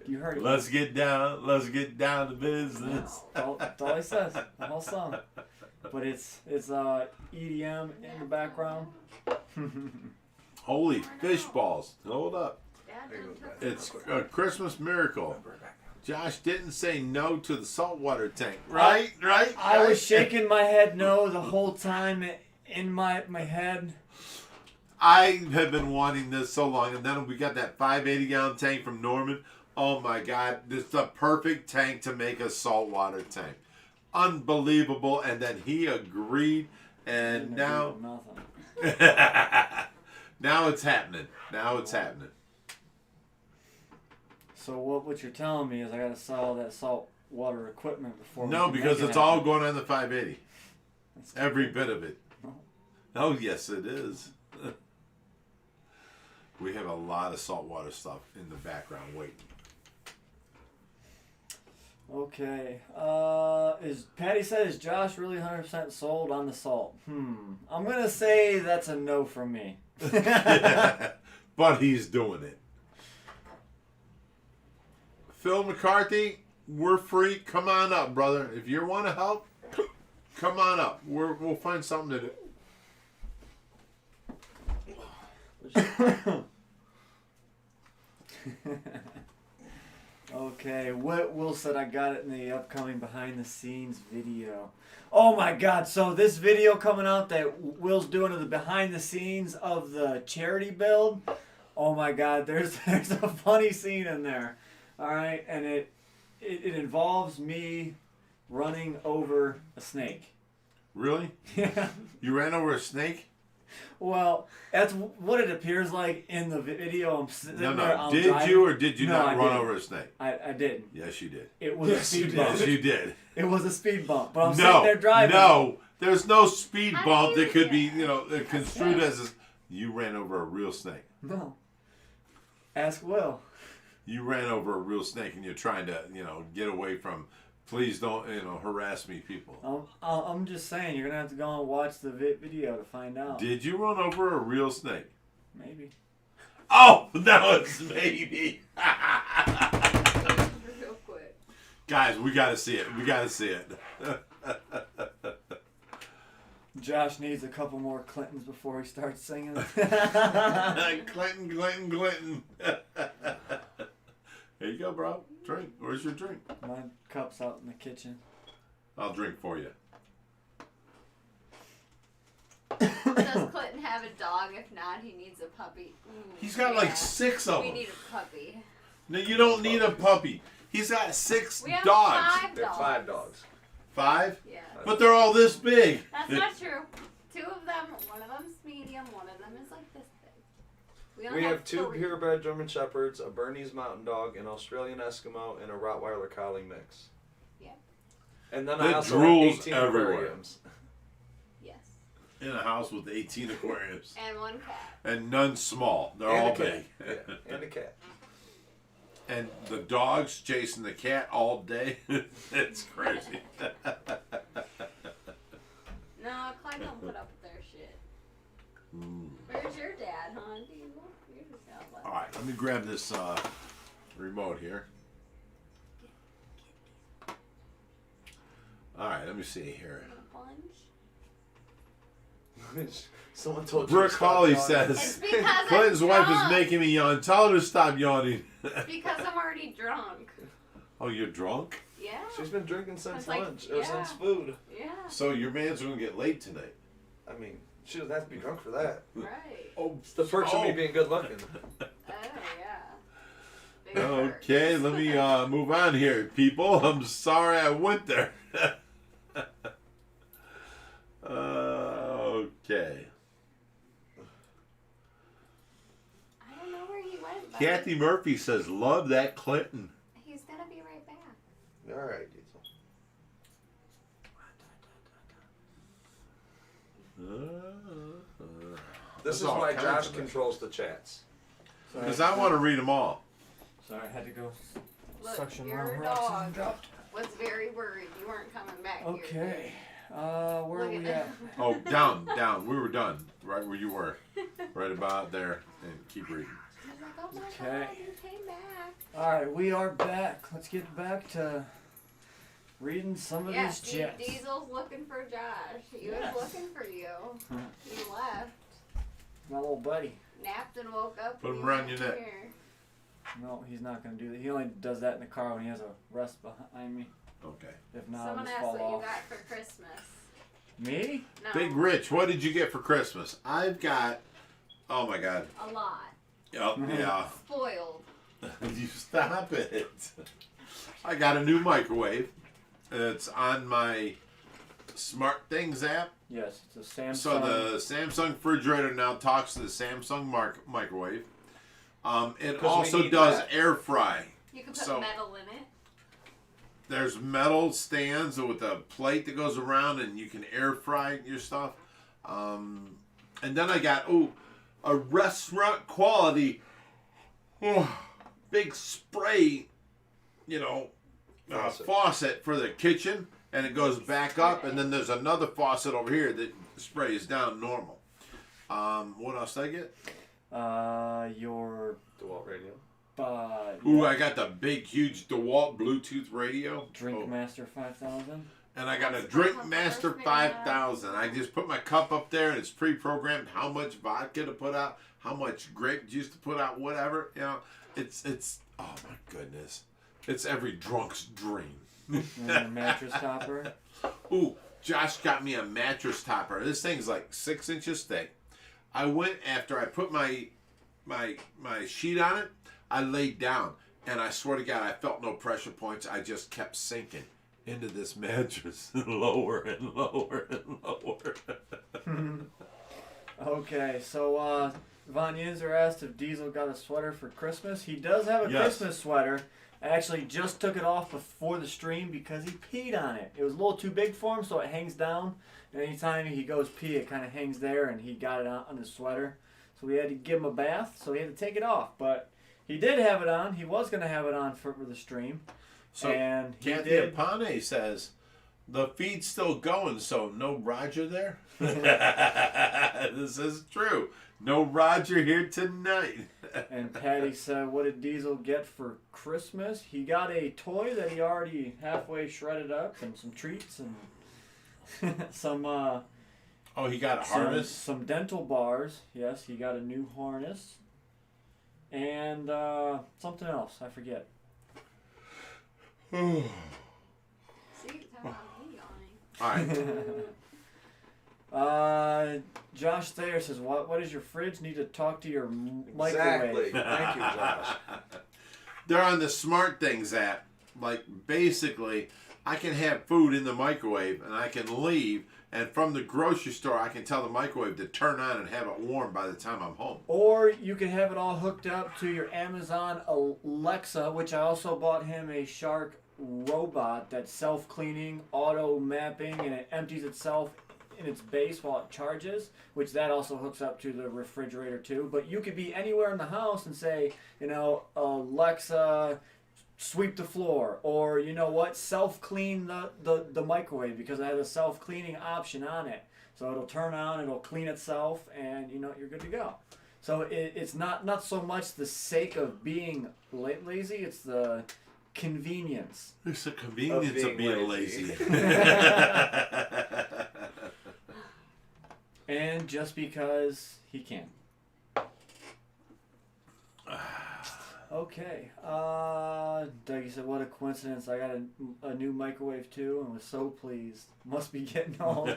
Speaker 1: You heard it.
Speaker 2: Let's get down to business.
Speaker 1: That's all he says. The whole song. But it's EDM in the background.
Speaker 2: Holy fish balls. Hold up.
Speaker 4: Dad,
Speaker 3: There you
Speaker 4: don't
Speaker 3: go.
Speaker 4: touch
Speaker 2: It's
Speaker 4: it.
Speaker 2: a Christmas miracle. Josh didn't say no to the saltwater tank. Right?
Speaker 1: I was shaking my head no the whole time in my head.
Speaker 2: I have been wanting this so long, and then we got that 580-gallon tank from Norman. Oh my God, this is the perfect tank to make a saltwater tank. Unbelievable. And then he agreed, and
Speaker 1: Didn't
Speaker 2: now,
Speaker 1: agree with nothing.
Speaker 2: now it's happening. Now it's happening.
Speaker 1: So what you're telling me is I gotta sell that saltwater equipment before.
Speaker 2: No,
Speaker 1: we can
Speaker 2: because
Speaker 1: make it
Speaker 2: it's all
Speaker 1: happen.
Speaker 2: going on the 580.
Speaker 1: That's
Speaker 2: Every bit of it.
Speaker 1: Oh.
Speaker 2: Oh, yes, it is. We have a lot of saltwater stuff in the background waiting.
Speaker 1: Okay. Patty said, is Josh really 100% sold on the salt? I'm gonna say that's a no from me.
Speaker 2: But he's doing it. Phil McCarthy, we're free. Come on up, brother. If you want to help, come on up. We'll find something to do.
Speaker 1: Okay, Will said I got it in the upcoming behind the scenes video. Oh my God, so this video coming out that Will's doing of the behind the scenes of the charity build. Oh my God, there's a funny scene in there. All right, and it involves me running over a snake.
Speaker 2: Really?
Speaker 1: Yeah.
Speaker 2: You ran over a snake?
Speaker 1: Well, that's what it appears like in the video. I'm sitting there.
Speaker 2: No.
Speaker 1: I'm
Speaker 2: Did
Speaker 1: driving.
Speaker 2: you or did you
Speaker 1: No,
Speaker 2: not
Speaker 1: I
Speaker 2: run
Speaker 1: didn't.
Speaker 2: over a snake?
Speaker 1: I didn't.
Speaker 2: Yes, you did.
Speaker 1: It was a speed bump.
Speaker 2: Yes, you did.
Speaker 1: It was a speed bump. But I'm sitting there driving.
Speaker 2: No, there's no speed
Speaker 4: How
Speaker 2: bump
Speaker 4: do you
Speaker 2: that could be,
Speaker 4: get-
Speaker 2: construed as a, you ran over a real snake.
Speaker 1: No. Ask Will.
Speaker 2: You ran over a real snake and you're trying to, get away from, please don't, harass me people.
Speaker 1: I'm just saying, you're gonna have to go and watch the video to find out.
Speaker 2: Did you run over a real snake?
Speaker 1: Maybe.
Speaker 2: Oh, no, it's maybe.
Speaker 4: Real quick.
Speaker 2: Guys, we got to see it. We got to see it.
Speaker 1: Josh needs a couple more Clintons before he starts singing.
Speaker 2: Clinton. Here you go, bro. Drink. Where's your drink?
Speaker 1: My cup's out in the kitchen.
Speaker 2: I'll drink for you.
Speaker 4: and have a dog. If not, he needs a puppy.
Speaker 2: He's got like 6 of
Speaker 4: We
Speaker 2: them.
Speaker 4: need a puppy.
Speaker 2: No, you don't need a puppy. He's got 6
Speaker 4: We have
Speaker 2: dogs.
Speaker 4: 5
Speaker 3: They're
Speaker 4: dogs.
Speaker 3: 5 dogs.
Speaker 2: 5?
Speaker 4: Yeah.
Speaker 2: But they're all this big.
Speaker 4: That's not true. 2 of them, one of them's medium, one of them is like this big.
Speaker 3: We have 2
Speaker 4: 3.
Speaker 3: purebred German Shepherds, a Bernese Mountain Dog, an Australian Eskimo, and a Rottweiler Collie mix.
Speaker 4: Yeah.
Speaker 3: And then
Speaker 2: The
Speaker 3: I also
Speaker 2: drools
Speaker 3: have 18
Speaker 2: everywhere.
Speaker 3: aquariums.
Speaker 4: Yes.
Speaker 2: In a house with 18 aquariums.
Speaker 4: And 1 cat.
Speaker 2: And none small. They're
Speaker 3: And
Speaker 2: all
Speaker 3: a cat.
Speaker 2: big.
Speaker 3: Yeah, and a cat.
Speaker 2: And the dogs chasing the cat all day. It's crazy.
Speaker 4: No, Clyde don't put up with their shit. Where's your dad, huh? Diesel? You're just out left.
Speaker 2: All right, let me grab this remote here. All right, let me see here.
Speaker 4: Plunge?
Speaker 3: Someone told
Speaker 2: Brooke
Speaker 3: you to stop
Speaker 2: Hawley
Speaker 3: yawning.
Speaker 2: says,
Speaker 4: It's because I'm
Speaker 2: Clinton's wife is
Speaker 4: drunk.
Speaker 2: making me yawn. Tell her to stop yawning.
Speaker 4: Because I'm already drunk.
Speaker 2: Oh, you're drunk?
Speaker 4: Yeah.
Speaker 3: She's been drinking since
Speaker 4: It's like,
Speaker 3: lunch, or
Speaker 4: yeah.
Speaker 3: since food.
Speaker 4: Yeah.
Speaker 2: So your man's going to get late tonight.
Speaker 3: I mean, she doesn't have to be drunk for that.
Speaker 4: Right.
Speaker 2: Oh,
Speaker 3: It's the perks of me being good looking.
Speaker 4: Oh, yeah. Big perks.
Speaker 2: Okay, let me move on here, people. I'm sorry I went there. Okay.
Speaker 4: I don't know where he went, but
Speaker 2: Kathy Murphy says, love that Clinton.
Speaker 4: he's gonna be right back.
Speaker 3: All right, Diesel. This
Speaker 2: That's
Speaker 3: is
Speaker 2: all
Speaker 3: why
Speaker 2: kinds
Speaker 3: Josh
Speaker 2: of it.
Speaker 3: controls the chats.
Speaker 2: Because I want to read them all.
Speaker 1: Sorry, I had to go
Speaker 4: Look,
Speaker 1: suction
Speaker 4: your
Speaker 1: around rocks
Speaker 4: dog
Speaker 1: and dropped.
Speaker 4: was very worried you weren't coming back here.
Speaker 1: Okay. Where are
Speaker 4: Look
Speaker 1: we
Speaker 4: at
Speaker 1: at?
Speaker 2: Oh, down. We were done. Right where you were. Right about there. And keep reading.
Speaker 4: He's like, oh my
Speaker 1: Okay.
Speaker 4: God, you came back.
Speaker 1: Alright, we are back. Let's get back to reading some of
Speaker 4: Yeah,
Speaker 1: these chats.
Speaker 4: Diesel's looking for Josh. He
Speaker 1: Yes.
Speaker 4: was looking for you. He left,
Speaker 1: My little buddy.
Speaker 4: napped and woke up.
Speaker 2: Put
Speaker 4: and
Speaker 2: him
Speaker 4: you
Speaker 2: around
Speaker 4: weren't
Speaker 2: your neck.
Speaker 4: here.
Speaker 1: No, he's not going to do that. He only does that in the car when he has a rest behind me.
Speaker 2: Okay.
Speaker 1: If not,
Speaker 4: Someone
Speaker 1: I'll just
Speaker 4: asked
Speaker 1: fall
Speaker 4: what you
Speaker 1: off.
Speaker 4: got for Christmas.
Speaker 1: Me?
Speaker 4: No.
Speaker 2: Big Rich, what did you get for Christmas? I've got, oh my God.
Speaker 4: A lot.
Speaker 2: Oh, yeah.
Speaker 4: Spoiled.
Speaker 2: You stop it. I got a new microwave. It's on my Smart Things app.
Speaker 1: Yes, it's a Samsung.
Speaker 2: So the Samsung refrigerator now talks to the Samsung microwave. It
Speaker 3: 'Cause we
Speaker 2: also
Speaker 3: need
Speaker 2: does
Speaker 3: that.
Speaker 2: air fry.
Speaker 4: You can put
Speaker 2: So-
Speaker 4: metal in it.
Speaker 2: There's metal stands with a plate that goes around, and you can air fry your stuff. And then I got a restaurant quality big spray, faucet for the kitchen, and it goes back up, and then there's another faucet over here that sprays down normal. What else did I get?
Speaker 1: Your
Speaker 3: DeWalt radio.
Speaker 2: Ooh, I got the big, huge DeWalt Bluetooth radio.
Speaker 1: Drink Master 5000.
Speaker 2: And I got a
Speaker 4: That's
Speaker 2: Drink
Speaker 4: the
Speaker 2: Master
Speaker 4: first thing
Speaker 2: 5000. I just put my cup up there, and it's pre-programmed how much vodka to put out, how much grape juice to put out, whatever. It's oh my goodness, it's every drunk's dream.
Speaker 1: And a mattress topper.
Speaker 2: Ooh, Josh got me a mattress topper. This thing's like 6 inches thick. I went after I put my sheet on it. I laid down, and I swear to God, I felt no pressure points. I just kept sinking into this mattress, lower and lower and lower.
Speaker 1: Okay, so Von Yinzer asked if Diesel got a sweater for Christmas. He does have a
Speaker 2: Yes.
Speaker 1: Christmas sweater. I actually just took it off before the stream because he peed on it. It was a little too big for him, so it hangs down. And anytime he goes pee, it kind of hangs there, and he got it on his sweater. So we had to give him a bath, so he had to take it off. But he did have it on. He was going to have it on for the stream.
Speaker 2: So
Speaker 1: and he
Speaker 2: Kathy
Speaker 1: did.
Speaker 2: Apane says, the feed's still going, so no Roger there? This is true. No Roger here tonight.
Speaker 1: And Patty said, what did Diesel get for Christmas? He got a toy that he already halfway shredded up, and some treats, and some
Speaker 2: He got a harness?
Speaker 1: some dental bars. Yes, he got a new harness. And something else, I forget.
Speaker 4: See, talking about me yawning.
Speaker 2: All right.
Speaker 1: Josh Thayer says, what does your fridge need to talk to your
Speaker 3: Exactly.
Speaker 1: microwave?
Speaker 3: Thank you, Josh.
Speaker 2: They're on the Smart Things app. Like, basically, I can have food in the microwave, and I can leave, and from the grocery store, I can tell the microwave to turn on and have it warm by the time I'm home.
Speaker 1: Or you can have it all hooked up to your Amazon Alexa, which I also bought him a Shark robot that's self-cleaning, auto-mapping, and it empties itself in its base while it charges, which that also hooks up to the refrigerator too. But you could be anywhere in the house and say, Alexa, sweep the floor, or self-clean the microwave, because it has a self-cleaning option on it. So it'll turn on, it'll clean itself, and you're good to go. So it's not so much the sake of being lazy, it's the convenience.
Speaker 2: It's the convenience of being lazy.
Speaker 1: And just because he can. Okay. Dougie said, what a coincidence. I got a new microwave too and was so pleased. Must be getting old.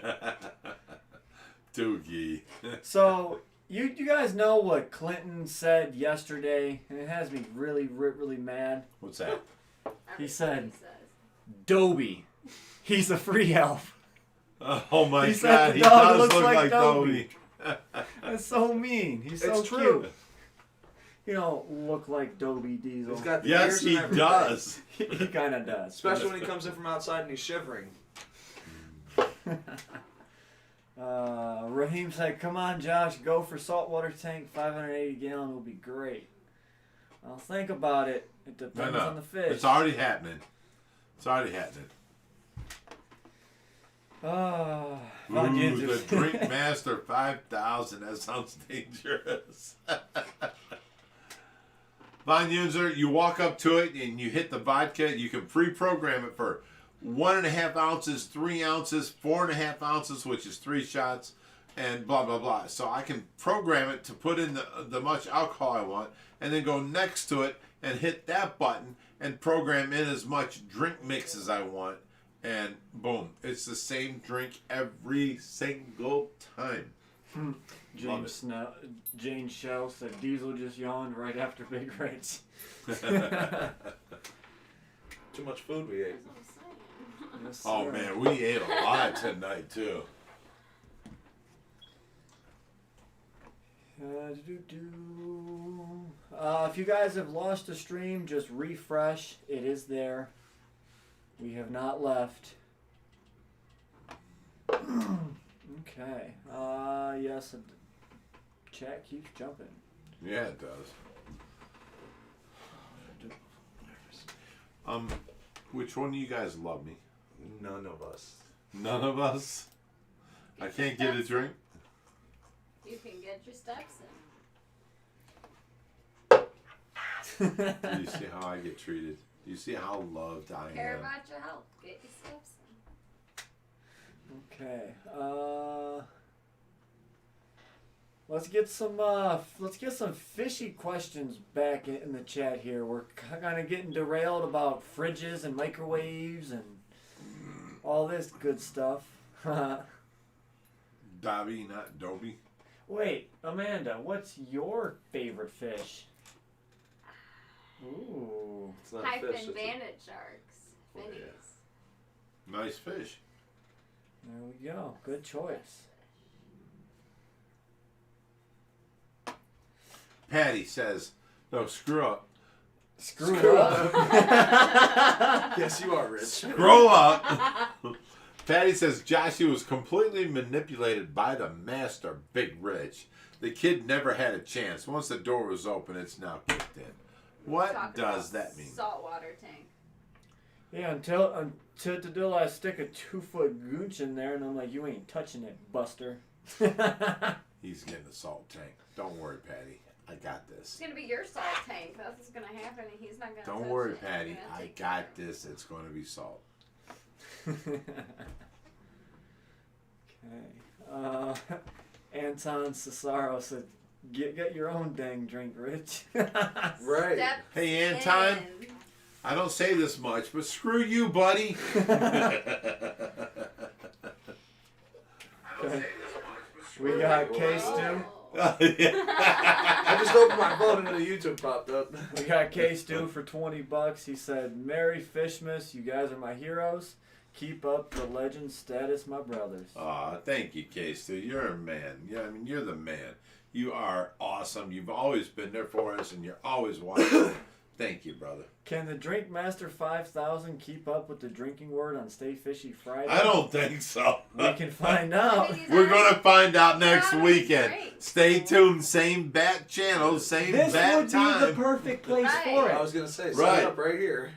Speaker 2: Doogie.
Speaker 1: So, you guys know what Clinton said yesterday? And it has me really, really mad.
Speaker 2: What's that?
Speaker 1: He said, Dobie. He's a free elf.
Speaker 2: Oh my
Speaker 1: He said
Speaker 2: God,
Speaker 1: the
Speaker 2: he
Speaker 1: dog
Speaker 2: does
Speaker 1: looks
Speaker 2: look
Speaker 1: like
Speaker 2: like Dobie.
Speaker 1: That's so mean. He's so
Speaker 3: It's
Speaker 1: cute.
Speaker 3: true.
Speaker 1: You don't look like Dobie Diesel.
Speaker 3: He's got the
Speaker 2: Yes,
Speaker 3: ears and
Speaker 2: he
Speaker 3: everything.
Speaker 2: does.
Speaker 1: He kind of does.
Speaker 3: Especially when he comes in from outside and he's shivering.
Speaker 1: Raheem said, come on, Josh, go for saltwater tank. 580 gallon will be great. I'll think about it. It depends on the fish.
Speaker 2: It's already happening. It's already happening.
Speaker 1: Oh,
Speaker 2: Ooh, the Drink Master 5000. That sounds dangerous. Von Yunzer, you walk up to it and you hit the vodka. You can pre-program it for 1.5 ounces, 3 ounces, 4.5 ounces, which is 3 shots, and blah, blah, blah. So I can program it to put in the much alcohol I want, and then go next to it and hit that button and program in as much drink mix as I want. And boom, it's the same drink every single time.
Speaker 1: Jane Shell said Diesel just yawned right after Big Rich.
Speaker 3: Too much food we ate.
Speaker 1: Yes,
Speaker 2: Oh
Speaker 1: sir.
Speaker 2: man, we ate a lot tonight too.
Speaker 1: If you guys have lost the stream, just refresh. It is there. We have not left. Okay. Yes, the chat keeps jumping.
Speaker 2: Yeah, it does. Which one of you guys love me?
Speaker 3: None of us.
Speaker 2: None of us. I can't get a drink.
Speaker 4: You can get your steps in.
Speaker 2: Do you see how I get treated? Do you see how loved I
Speaker 4: Care
Speaker 2: am?
Speaker 4: about your health. Get your steps in.
Speaker 1: Okay. Let's get some fishy questions back in the chat here. We're kind of getting derailed about fridges and microwaves and all this good stuff.
Speaker 2: Dobby, not Dobie.
Speaker 1: Wait, Amanda, what's your favorite fish? Ooh.
Speaker 3: It's not
Speaker 4: High
Speaker 3: a fish.
Speaker 4: fin banded sharks.
Speaker 3: Oh, yeah.
Speaker 4: Finnies.
Speaker 2: Nice fish.
Speaker 1: There we go. Good choice.
Speaker 2: Patty says, no, screw up.
Speaker 1: Screw up.
Speaker 3: Yes, you are, Rich.
Speaker 2: Scroll up. Patty says, Joshy was completely manipulated by the master, Big Rich. The kid never had a chance. Once the door was open, it's now kicked in. What
Speaker 4: Talking
Speaker 2: does
Speaker 4: about
Speaker 2: that mean?
Speaker 4: Saltwater tank.
Speaker 1: Yeah, until I stick a 2-foot gooch in there, and I'm like, you ain't touching it, Buster.
Speaker 2: He's getting a salt tank. Don't worry, Patty. I got
Speaker 4: It's
Speaker 2: this.
Speaker 4: gonna be your salt tank. That's what's gonna happen. He's not gonna.
Speaker 2: Don't
Speaker 4: touch
Speaker 2: worry,
Speaker 4: it.
Speaker 2: Patty.
Speaker 4: You're gonna
Speaker 2: I
Speaker 4: take care
Speaker 2: got
Speaker 4: of it.
Speaker 2: this. It's going to be salt.
Speaker 1: Okay. Anton Cesaro said, get your own dang drink, Rich.
Speaker 3: Right.
Speaker 4: Steps
Speaker 2: Hey, Anton.
Speaker 4: in.
Speaker 2: I don't say this much, but screw you, buddy.
Speaker 1: Okay. We got K Stew.
Speaker 3: I just opened my phone and the YouTube popped up.
Speaker 1: We got K Stew for $20. He said, "Merry Fishmas, you guys are my heroes. Keep up the legend status, my brothers."
Speaker 2: Aw, thank you, Casey. You're a man. Yeah, I mean, you're the man. You are awesome. You've always been there for us, and you're always watching. Thank you, brother.
Speaker 1: Can the Drink Master 5000 keep up with the drinking word on Stay Fishy Friday?
Speaker 2: I don't think so.
Speaker 1: We can find out.
Speaker 2: We're going to find out next
Speaker 4: Yeah,
Speaker 2: weekend.
Speaker 4: great.
Speaker 2: Stay tuned. Same bat channel, same
Speaker 1: This
Speaker 2: bat
Speaker 1: would be
Speaker 2: time.
Speaker 1: the perfect place
Speaker 4: Right.
Speaker 1: for
Speaker 3: I
Speaker 1: it.
Speaker 3: was gonna say, set
Speaker 2: Right.
Speaker 3: it up right here.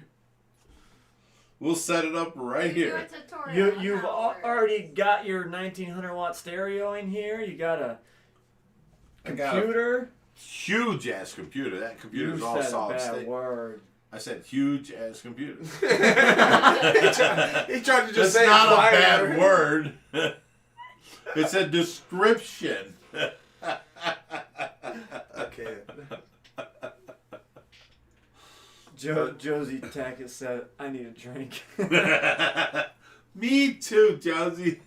Speaker 2: We'll set it up right
Speaker 4: Do
Speaker 2: here.
Speaker 4: a tutorial on
Speaker 1: You've
Speaker 4: how it works.
Speaker 1: already got your 1900 watt stereo in here. You got a
Speaker 2: I got a
Speaker 1: computer.
Speaker 2: huge ass computer. That computer's
Speaker 1: You
Speaker 2: all
Speaker 1: said a
Speaker 2: solid
Speaker 1: bad
Speaker 2: state.
Speaker 1: word.
Speaker 2: I said huge ass computer.
Speaker 3: He tried to just
Speaker 2: That's
Speaker 3: say
Speaker 2: not
Speaker 3: it
Speaker 2: a
Speaker 3: quieter.
Speaker 2: bad word. It's a description.
Speaker 3: Okay.
Speaker 1: Josie Tackett said, "I need a drink."
Speaker 2: Me too, Josie.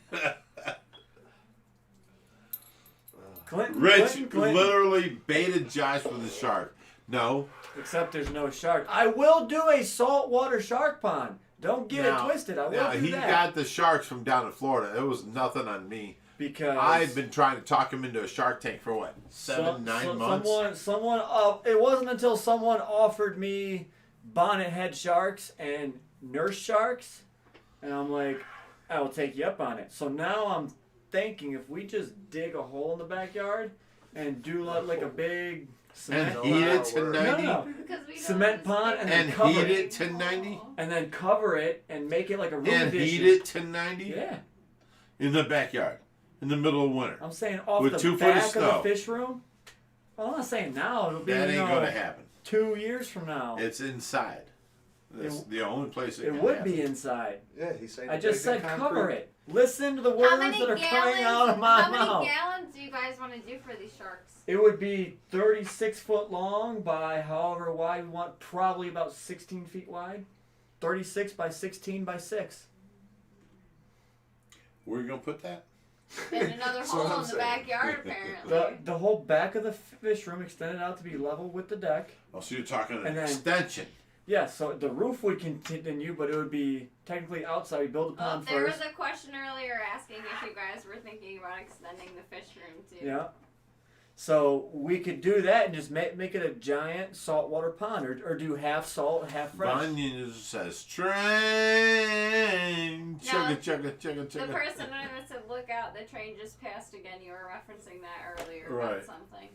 Speaker 1: Clinton,
Speaker 2: Rich
Speaker 1: Clinton.
Speaker 2: literally baited Josh with a shark. No.
Speaker 1: Except there's no shark. I will do a saltwater shark pond. Don't get
Speaker 2: Now-
Speaker 1: it twisted. I will
Speaker 2: Now,
Speaker 1: do
Speaker 2: he
Speaker 1: that.
Speaker 2: got the sharks from down in Florida. It was nothing on me.
Speaker 1: Because
Speaker 2: I've been trying to talk him into a Shark Tank for what? 9 months?
Speaker 1: Someone. It wasn't until someone offered me bonnet head sharks and nurse sharks, and I'm like, I will take you up on it. So now I'm thinking if we just dig a hole in the backyard and do like a big cement
Speaker 2: And heat it to
Speaker 3: No,
Speaker 2: 90?
Speaker 1: no.
Speaker 4: Because we don't
Speaker 1: Cement pond and then
Speaker 2: And
Speaker 1: cover
Speaker 2: heat
Speaker 1: it.
Speaker 2: it to 90?
Speaker 1: and then cover it and make it like a room
Speaker 2: And
Speaker 1: addition.
Speaker 2: heat it to 90?
Speaker 1: Yeah,
Speaker 2: In the backyard. In the middle of winter.
Speaker 1: I'm saying off
Speaker 2: With
Speaker 1: the
Speaker 2: 2 foot of
Speaker 1: back of
Speaker 2: snow.
Speaker 1: the fish room. Well, I'm not saying now. It'll be
Speaker 2: That ain't
Speaker 1: you know,
Speaker 2: going to happen.
Speaker 1: 2 years from now.
Speaker 2: It's inside. That's the only place it
Speaker 1: It
Speaker 2: can
Speaker 1: would
Speaker 2: happen.
Speaker 1: be inside.
Speaker 3: Yeah, he's saying.
Speaker 1: I just
Speaker 3: big
Speaker 1: said
Speaker 3: concrete.
Speaker 1: cover it. Listen to the
Speaker 4: How
Speaker 1: words
Speaker 4: many
Speaker 1: that are crying out of
Speaker 4: gallons?
Speaker 1: my
Speaker 4: How many
Speaker 1: mouth.
Speaker 4: gallons do you guys want to do for these sharks?
Speaker 1: It would be 36 foot long by however wide we want, probably about 16 feet wide. 36 by 16 by 6.
Speaker 2: Where you going to put that?
Speaker 4: In another
Speaker 3: That's what
Speaker 4: hole
Speaker 3: I'm
Speaker 4: in the
Speaker 3: saying.
Speaker 4: backyard, apparently.
Speaker 1: The whole back of the fish room extended out to be level with the deck.
Speaker 2: Oh, so you're talking an
Speaker 1: And then-
Speaker 2: extension.
Speaker 1: Yeah, so the roof would continue, but it would be technically outside. We build the pond
Speaker 4: There
Speaker 1: first.
Speaker 4: was a question earlier asking if you guys were thinking about extending the fish room too.
Speaker 1: Yeah. So we could do that and just make it a giant saltwater pond, or do half salt, half fresh.
Speaker 2: Bunyan says, train. Chugga, chugga, chugga,
Speaker 4: The
Speaker 2: chugga.
Speaker 4: person that said, "Look out, the train just passed again." You were referencing that earlier
Speaker 2: Right.
Speaker 4: about something.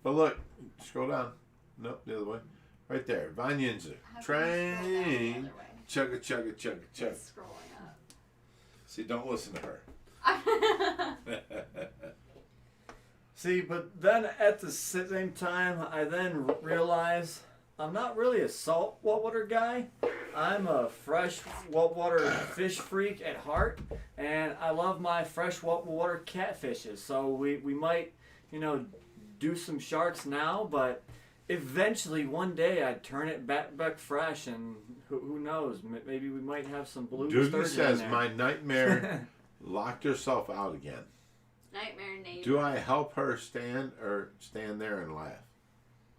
Speaker 2: But look, scroll down. Nope, the other way. Right there. Vanyanza.
Speaker 4: How can you scroll down the
Speaker 2: Train.
Speaker 4: other way?
Speaker 2: Chugga, chugga, chugga, chugga.
Speaker 4: It's scrolling
Speaker 2: See, don't listen to her.
Speaker 4: up.
Speaker 1: See, but then at the same time, I then realize I'm not really a saltwater guy. I'm a freshwater fish freak at heart, and I love my freshwater catfishes. So we might, do some sharks now, but eventually one day I'd turn it back fresh, and who knows? Maybe we might have some blue
Speaker 2: Doogie
Speaker 1: sturgeon
Speaker 2: says,
Speaker 1: in there.
Speaker 2: my nightmare locked herself out again.
Speaker 4: Nightmare neighbor.
Speaker 2: Do I help her stand there and laugh?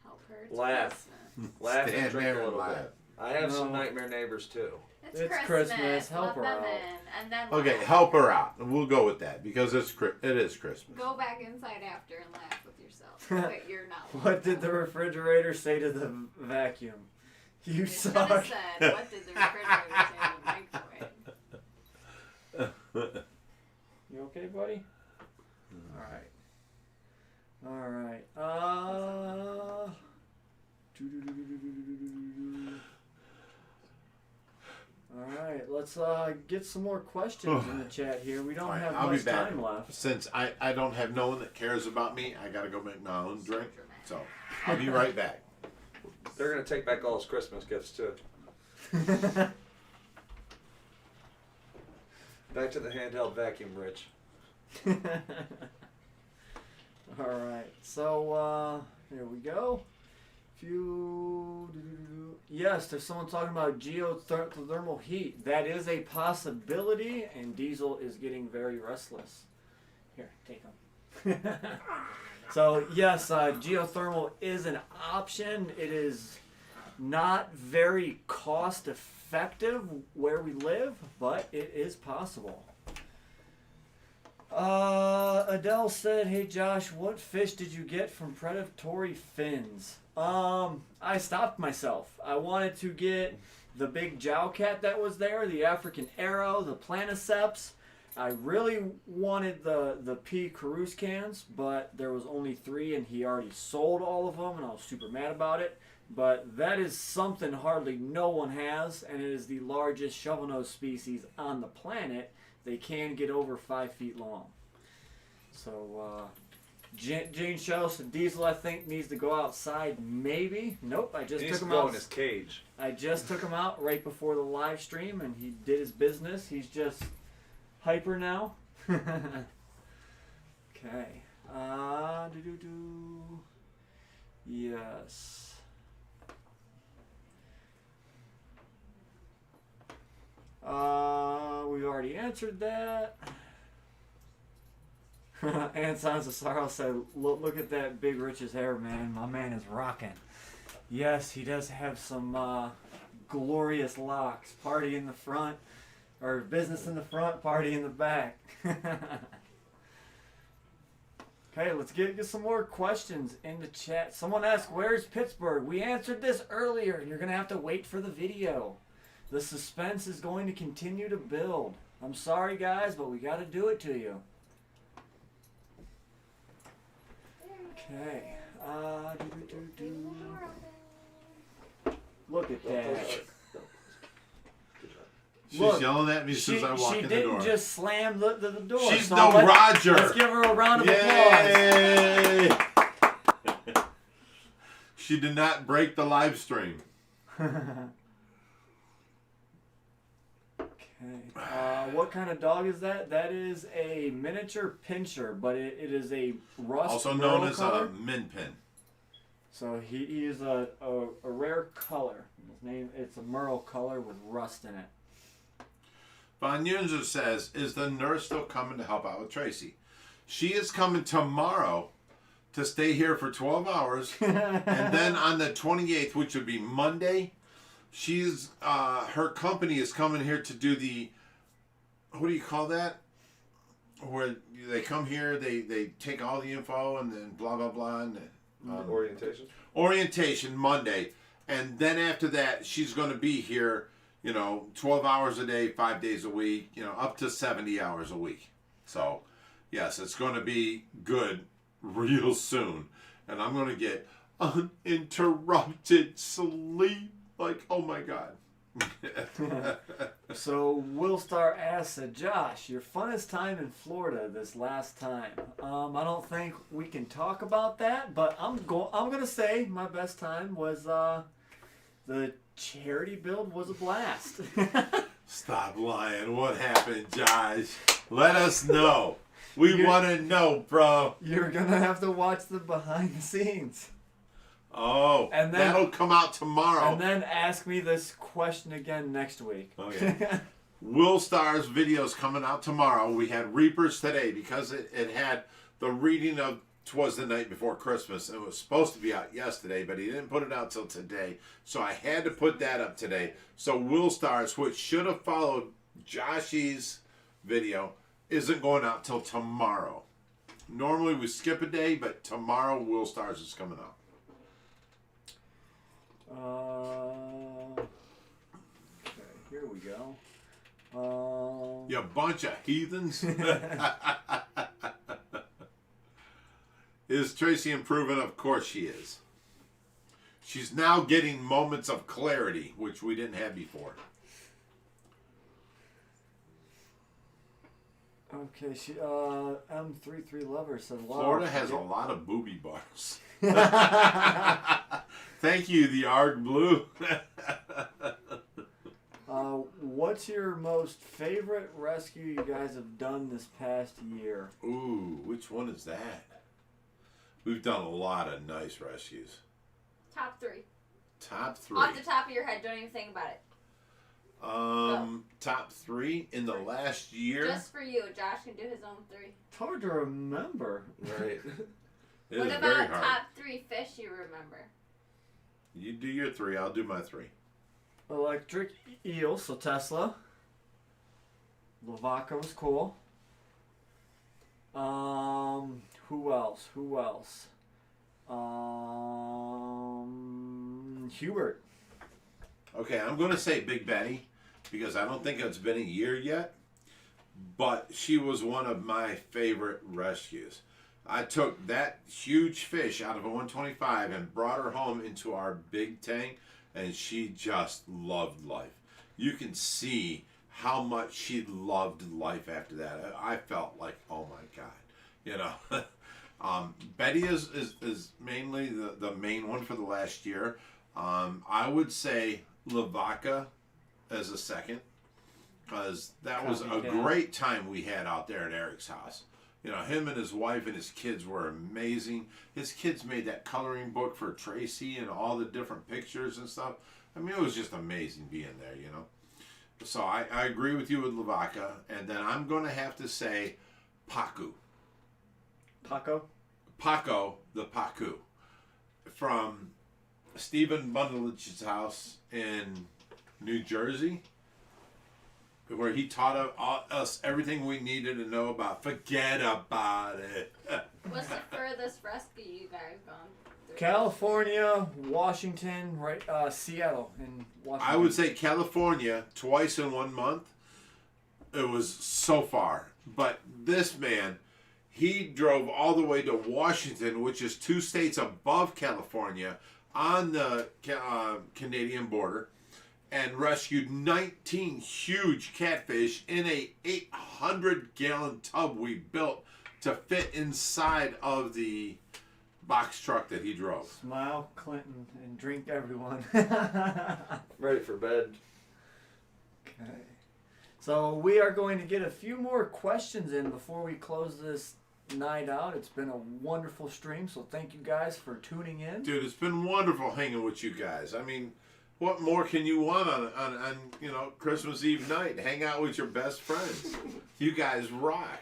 Speaker 4: Help her? It's
Speaker 3: Laugh.
Speaker 4: Christmas.
Speaker 3: Laugh and
Speaker 2: Stand
Speaker 3: drink
Speaker 2: there
Speaker 3: a
Speaker 2: and
Speaker 3: little
Speaker 2: laugh.
Speaker 3: bit. I have some
Speaker 1: No.
Speaker 3: nightmare neighbors too.
Speaker 1: It's Christmas. Help
Speaker 4: Let
Speaker 1: her
Speaker 4: them
Speaker 1: out.
Speaker 4: in, and then
Speaker 2: Okay,
Speaker 4: laugh.
Speaker 2: help her out. And we'll go with that because it is Christmas.
Speaker 4: Go back inside after and laugh with yourself. But you're not.
Speaker 1: What did the refrigerator say to the vacuum? You
Speaker 4: It should
Speaker 1: suck.
Speaker 4: have said, "What did the refrigerator say to the microwave?"
Speaker 1: You okay, buddy? Alright. Alright. Alright, let's get some more questions in the chat here. We don't
Speaker 2: All right,
Speaker 1: have
Speaker 2: I'll be
Speaker 1: much
Speaker 2: back.
Speaker 1: time left.
Speaker 2: Since I don't have no one that cares about me, I gotta go make my own drink. So I'll be right back.
Speaker 3: They're gonna take back all his Christmas gifts too. Back to the handheld vacuum, Rich.
Speaker 1: Alright, so here we go. Yes, there's someone talking about geothermal heat. That is a possibility, and Diesel is getting very restless. Here, take them. So yes, geothermal is an option. It is not very cost effective where we live, but it is possible. Adele said, "Hey Josh, what fish did you get from predatory fins?" I stopped myself. I wanted to get the big jowcat that was there, the African arrow, the planiceps. I really wanted the P. Caruscans, but there was only 3 and he already sold all of them and I was super mad about it. But that is something hardly no one has, and it is the largest shovel-nosed species on the planet. They can get over 5 feet long. So, Gene shows Diesel, I think, needs to go outside. Maybe. Nope. I just took him out.
Speaker 3: In his cage.
Speaker 1: I just took him out right before the live stream, and he did his business. He's just hyper now. Okay. Yes. We've already answered that. And Sons of Sorrow said, look at that Big Rich's hair, man. My man is rocking. Yes, he does have some glorious locks. Party in the front, or business in the front, party in the back. Okay, let's get some more questions in the chat. Someone asked, where's Pittsburgh? We answered this earlier. You're going to have to wait for the video. The suspense is going to continue to build. I'm sorry, guys, but we got to do it to you. Okay. Look at that.
Speaker 2: She's
Speaker 1: Look,
Speaker 2: yelling at me since I walked in the door.
Speaker 1: She didn't just slam the door.
Speaker 2: She's
Speaker 1: so
Speaker 2: no Roger.
Speaker 1: Let's give her a round of
Speaker 2: Yay! She did not break the live stream.
Speaker 1: Okay. What kind of dog is that? That is a miniature pinscher, but it is a rust
Speaker 2: Also known as
Speaker 1: color.
Speaker 2: a min pin.
Speaker 1: So he is a rare color. His name, it's a merle color with rust in it.
Speaker 2: Von Yunzer says, is the nurse still coming to help out with Tracy? She is coming tomorrow to stay here for 12 hours. And then on the 28th, which would be Monday, she's her company is coming here to do the, what do you call that? Where they come here, they take all the info and then blah, blah, blah. And
Speaker 3: Orientation?
Speaker 2: Orientation Monday. And then after that, she's going to be here, 12 hours a day, 5 days a week, up to 70 hours a week. So, yes, it's going to be good real soon. And I'm going to get uninterrupted sleep. Like, oh my God.
Speaker 1: So Willstar asks, Josh, your funnest time in Florida this last time. I don't think we can talk about that, but I'm gonna say my best time was the charity build was a blast.
Speaker 2: Stop lying. What happened, Josh? Let us know. We want to know, bro.
Speaker 1: You're gonna have to watch the behind the scenes.
Speaker 2: Oh, and then, that'll come out tomorrow.
Speaker 1: And then ask me this question again next week.
Speaker 2: Okay. Will Star's video's coming out tomorrow. We had Reapers today because it had the reading of 'Twas the Night Before Christmas. It was supposed to be out yesterday, but he didn't put it out till today. So I had to put that up today. So Will Star's, which should have followed Joshy's video, isn't going out till tomorrow. Normally we skip a day, but tomorrow Will Star's is coming out.
Speaker 1: Okay, here we go.
Speaker 2: You bunch of heathens. Is Tracy improving? Of course she is. She's now getting moments of clarity, which we didn't have before.
Speaker 1: Okay, she M33 Lover said, wow,
Speaker 2: Florida has a lot of booby bars. Thank you, the Arg Blue.
Speaker 1: What's your most favorite rescue you guys have done this past year?
Speaker 2: Ooh, which one is that? We've done a lot of nice rescues.
Speaker 4: Top 3.
Speaker 2: Top 3.
Speaker 4: Off the top of your head, don't even think about it.
Speaker 2: Top 3 in the last year.
Speaker 4: Just for you. Josh can do his own 3.
Speaker 1: It's hard to remember.
Speaker 3: Right.
Speaker 2: It
Speaker 4: What
Speaker 2: is
Speaker 4: about
Speaker 2: very hard.
Speaker 4: top 3 fish you remember?
Speaker 2: You do your 3. I'll do my 3.
Speaker 1: Electric eel, so Tesla. Lavaca was cool. Who else? Hubert.
Speaker 2: Okay, I'm going to say Big Betty because I don't think it's been a year yet, but she was one of my favorite rescues. I took that huge fish out of a 125 and brought her home into our big tank, and she just loved life. You can see how much she loved life after that. I felt like, oh my God, you know. Betty is mainly the main one for the last year. I would say Lavaca as a second, because that was a great time we had out there at Eric's house. You know, him and his wife and his kids were amazing. His kids made that coloring book for Tracy and all the different pictures and stuff. I mean, it was just amazing being there, you know. So I agree with you with Lavaca. And then I'm going to have to say Pacu.
Speaker 1: Paco?
Speaker 2: Paco, the Pacu. From Stephen Bundlich's house in New Jersey, where he taught us everything we needed to know about. Forget about it.
Speaker 4: What's the furthest rescue you guys gone through?
Speaker 1: California, Washington, right? Seattle in Washington.
Speaker 2: I would say California twice in 1 month. It was so far. But this man, he drove all the way to Washington, which is 2 states above California, on the Canadian border, and rescued 19 huge catfish in a 800-gallon tub we built to fit inside of the box truck that he drove.
Speaker 1: Smile, Clinton, and drink everyone.
Speaker 3: Ready for bed.
Speaker 1: Okay. So we are going to get a few more questions in before we close this night out. It's been a wonderful stream, so thank you guys for tuning in.
Speaker 2: Dude, it's been wonderful hanging with you guys. I mean, what more can you want on you know, Christmas Eve night? Hang out with your best friends. You guys rock.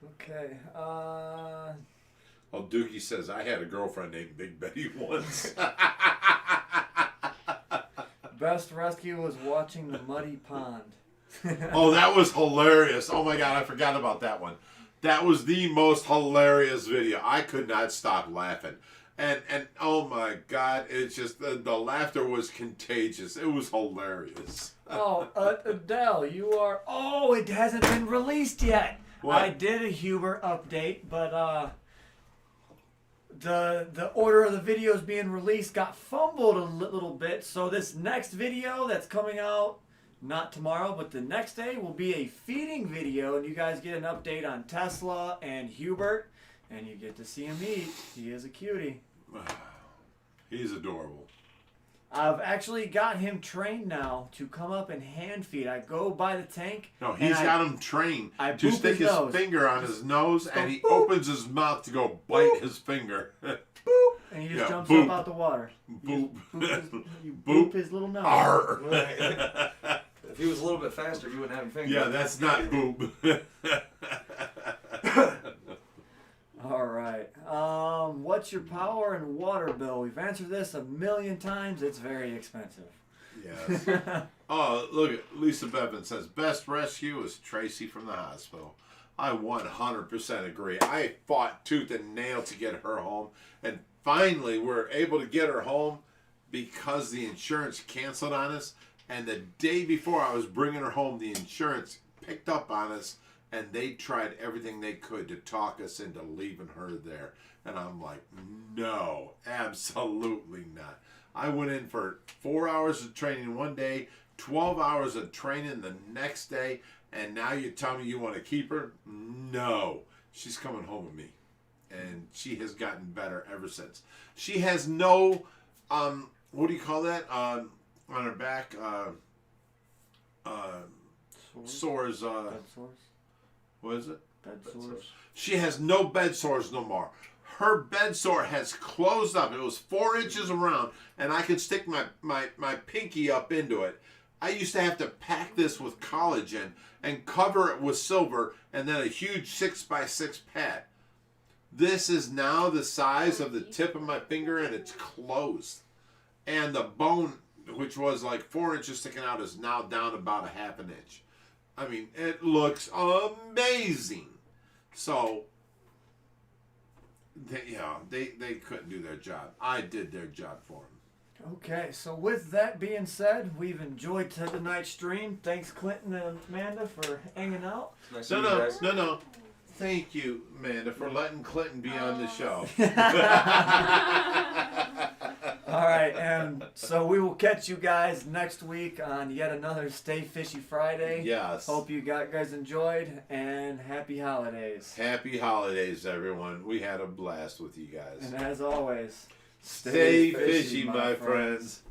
Speaker 1: Okay.
Speaker 2: Oh, Dookie says, I had a girlfriend named Big Betty once.
Speaker 1: Best rescue was watching the muddy pond.
Speaker 2: Oh, that was hilarious. Oh my God, I forgot about that one. That was the most hilarious video. I could not stop laughing. And oh my God, it's just, the laughter was contagious. It was hilarious.
Speaker 1: Oh, Adele, you are... Oh, it hasn't been released yet.
Speaker 2: What?
Speaker 1: I did a Hubert update, but the order of the videos being released got fumbled a little bit. So this next video that's coming out, not tomorrow, but the next day, will be a feeding video, and you guys get an update on Tesla and Hubert, and you get to see him eat. He is a cutie.
Speaker 2: He's adorable.
Speaker 1: I've actually got him trained now to come up and hand feed. I go by the tank.
Speaker 2: No, he's got him trained
Speaker 1: I
Speaker 2: to
Speaker 1: boop
Speaker 2: stick
Speaker 1: his
Speaker 2: his
Speaker 1: nose.
Speaker 2: finger on his nose,
Speaker 1: Go
Speaker 2: and he
Speaker 1: boop.
Speaker 2: opens his mouth to go bite his finger.
Speaker 1: Boop! And he just
Speaker 2: Yeah,
Speaker 1: jumps
Speaker 2: boop.
Speaker 1: up out the water.
Speaker 2: Boop.
Speaker 1: You
Speaker 2: Boop.
Speaker 1: boop his little nose.
Speaker 2: Arr.
Speaker 3: Right. If he was a little bit faster, he wouldn't have a finger.
Speaker 2: Yeah, that's not boop.
Speaker 1: All right. What's your power and water bill? We've answered this a million times. It's very expensive.
Speaker 2: Yes. Oh, look at Lisa Bevan says, best rescue is Tracy from the hospital. I 100% agree. I fought tooth and nail to get her home, and finally we're able to get her home because the insurance canceled on us, and the day before I was bringing her home, the insurance picked up on us, and they tried everything they could to talk us into leaving her there. And I'm like, no, absolutely not. I went in for 4 hours of training one day, 12 hours of training the next day, and now you tell me you want to keep her? No. She's coming home with me. And she has gotten better ever since. She has no, what do you call that? On her back,
Speaker 1: Sores?
Speaker 2: sores.
Speaker 1: Dead sores?
Speaker 2: What is it?
Speaker 1: Bed sores.
Speaker 2: She has no bed sores no more. Her bed sore has closed up. It was 4 inches around, and I could stick my pinky up into it. I used to have to pack this with collagen and cover it with silver and then a huge 6x6 pad. This is now the size of the tip of my finger, and it's closed. And the bone, which was like 4 inches sticking out, is now down about a half an inch. I mean, it looks amazing. So, they couldn't do their job. I did their job for them.
Speaker 1: Okay, so with that being said, we've enjoyed tonight's stream. Thanks, Clinton and Amanda, for hanging out.
Speaker 3: Nice to meet you guys.
Speaker 2: No. Thank you, Amanda, for letting Clinton be on the show.
Speaker 1: All right, and so we will catch you guys next week on yet another Stay Fishy Friday.
Speaker 2: Yes.
Speaker 1: Hope you guys enjoyed, and happy holidays.
Speaker 2: Happy holidays, everyone. We had a blast with you guys.
Speaker 1: And as always,
Speaker 2: Stay fishy, my friends.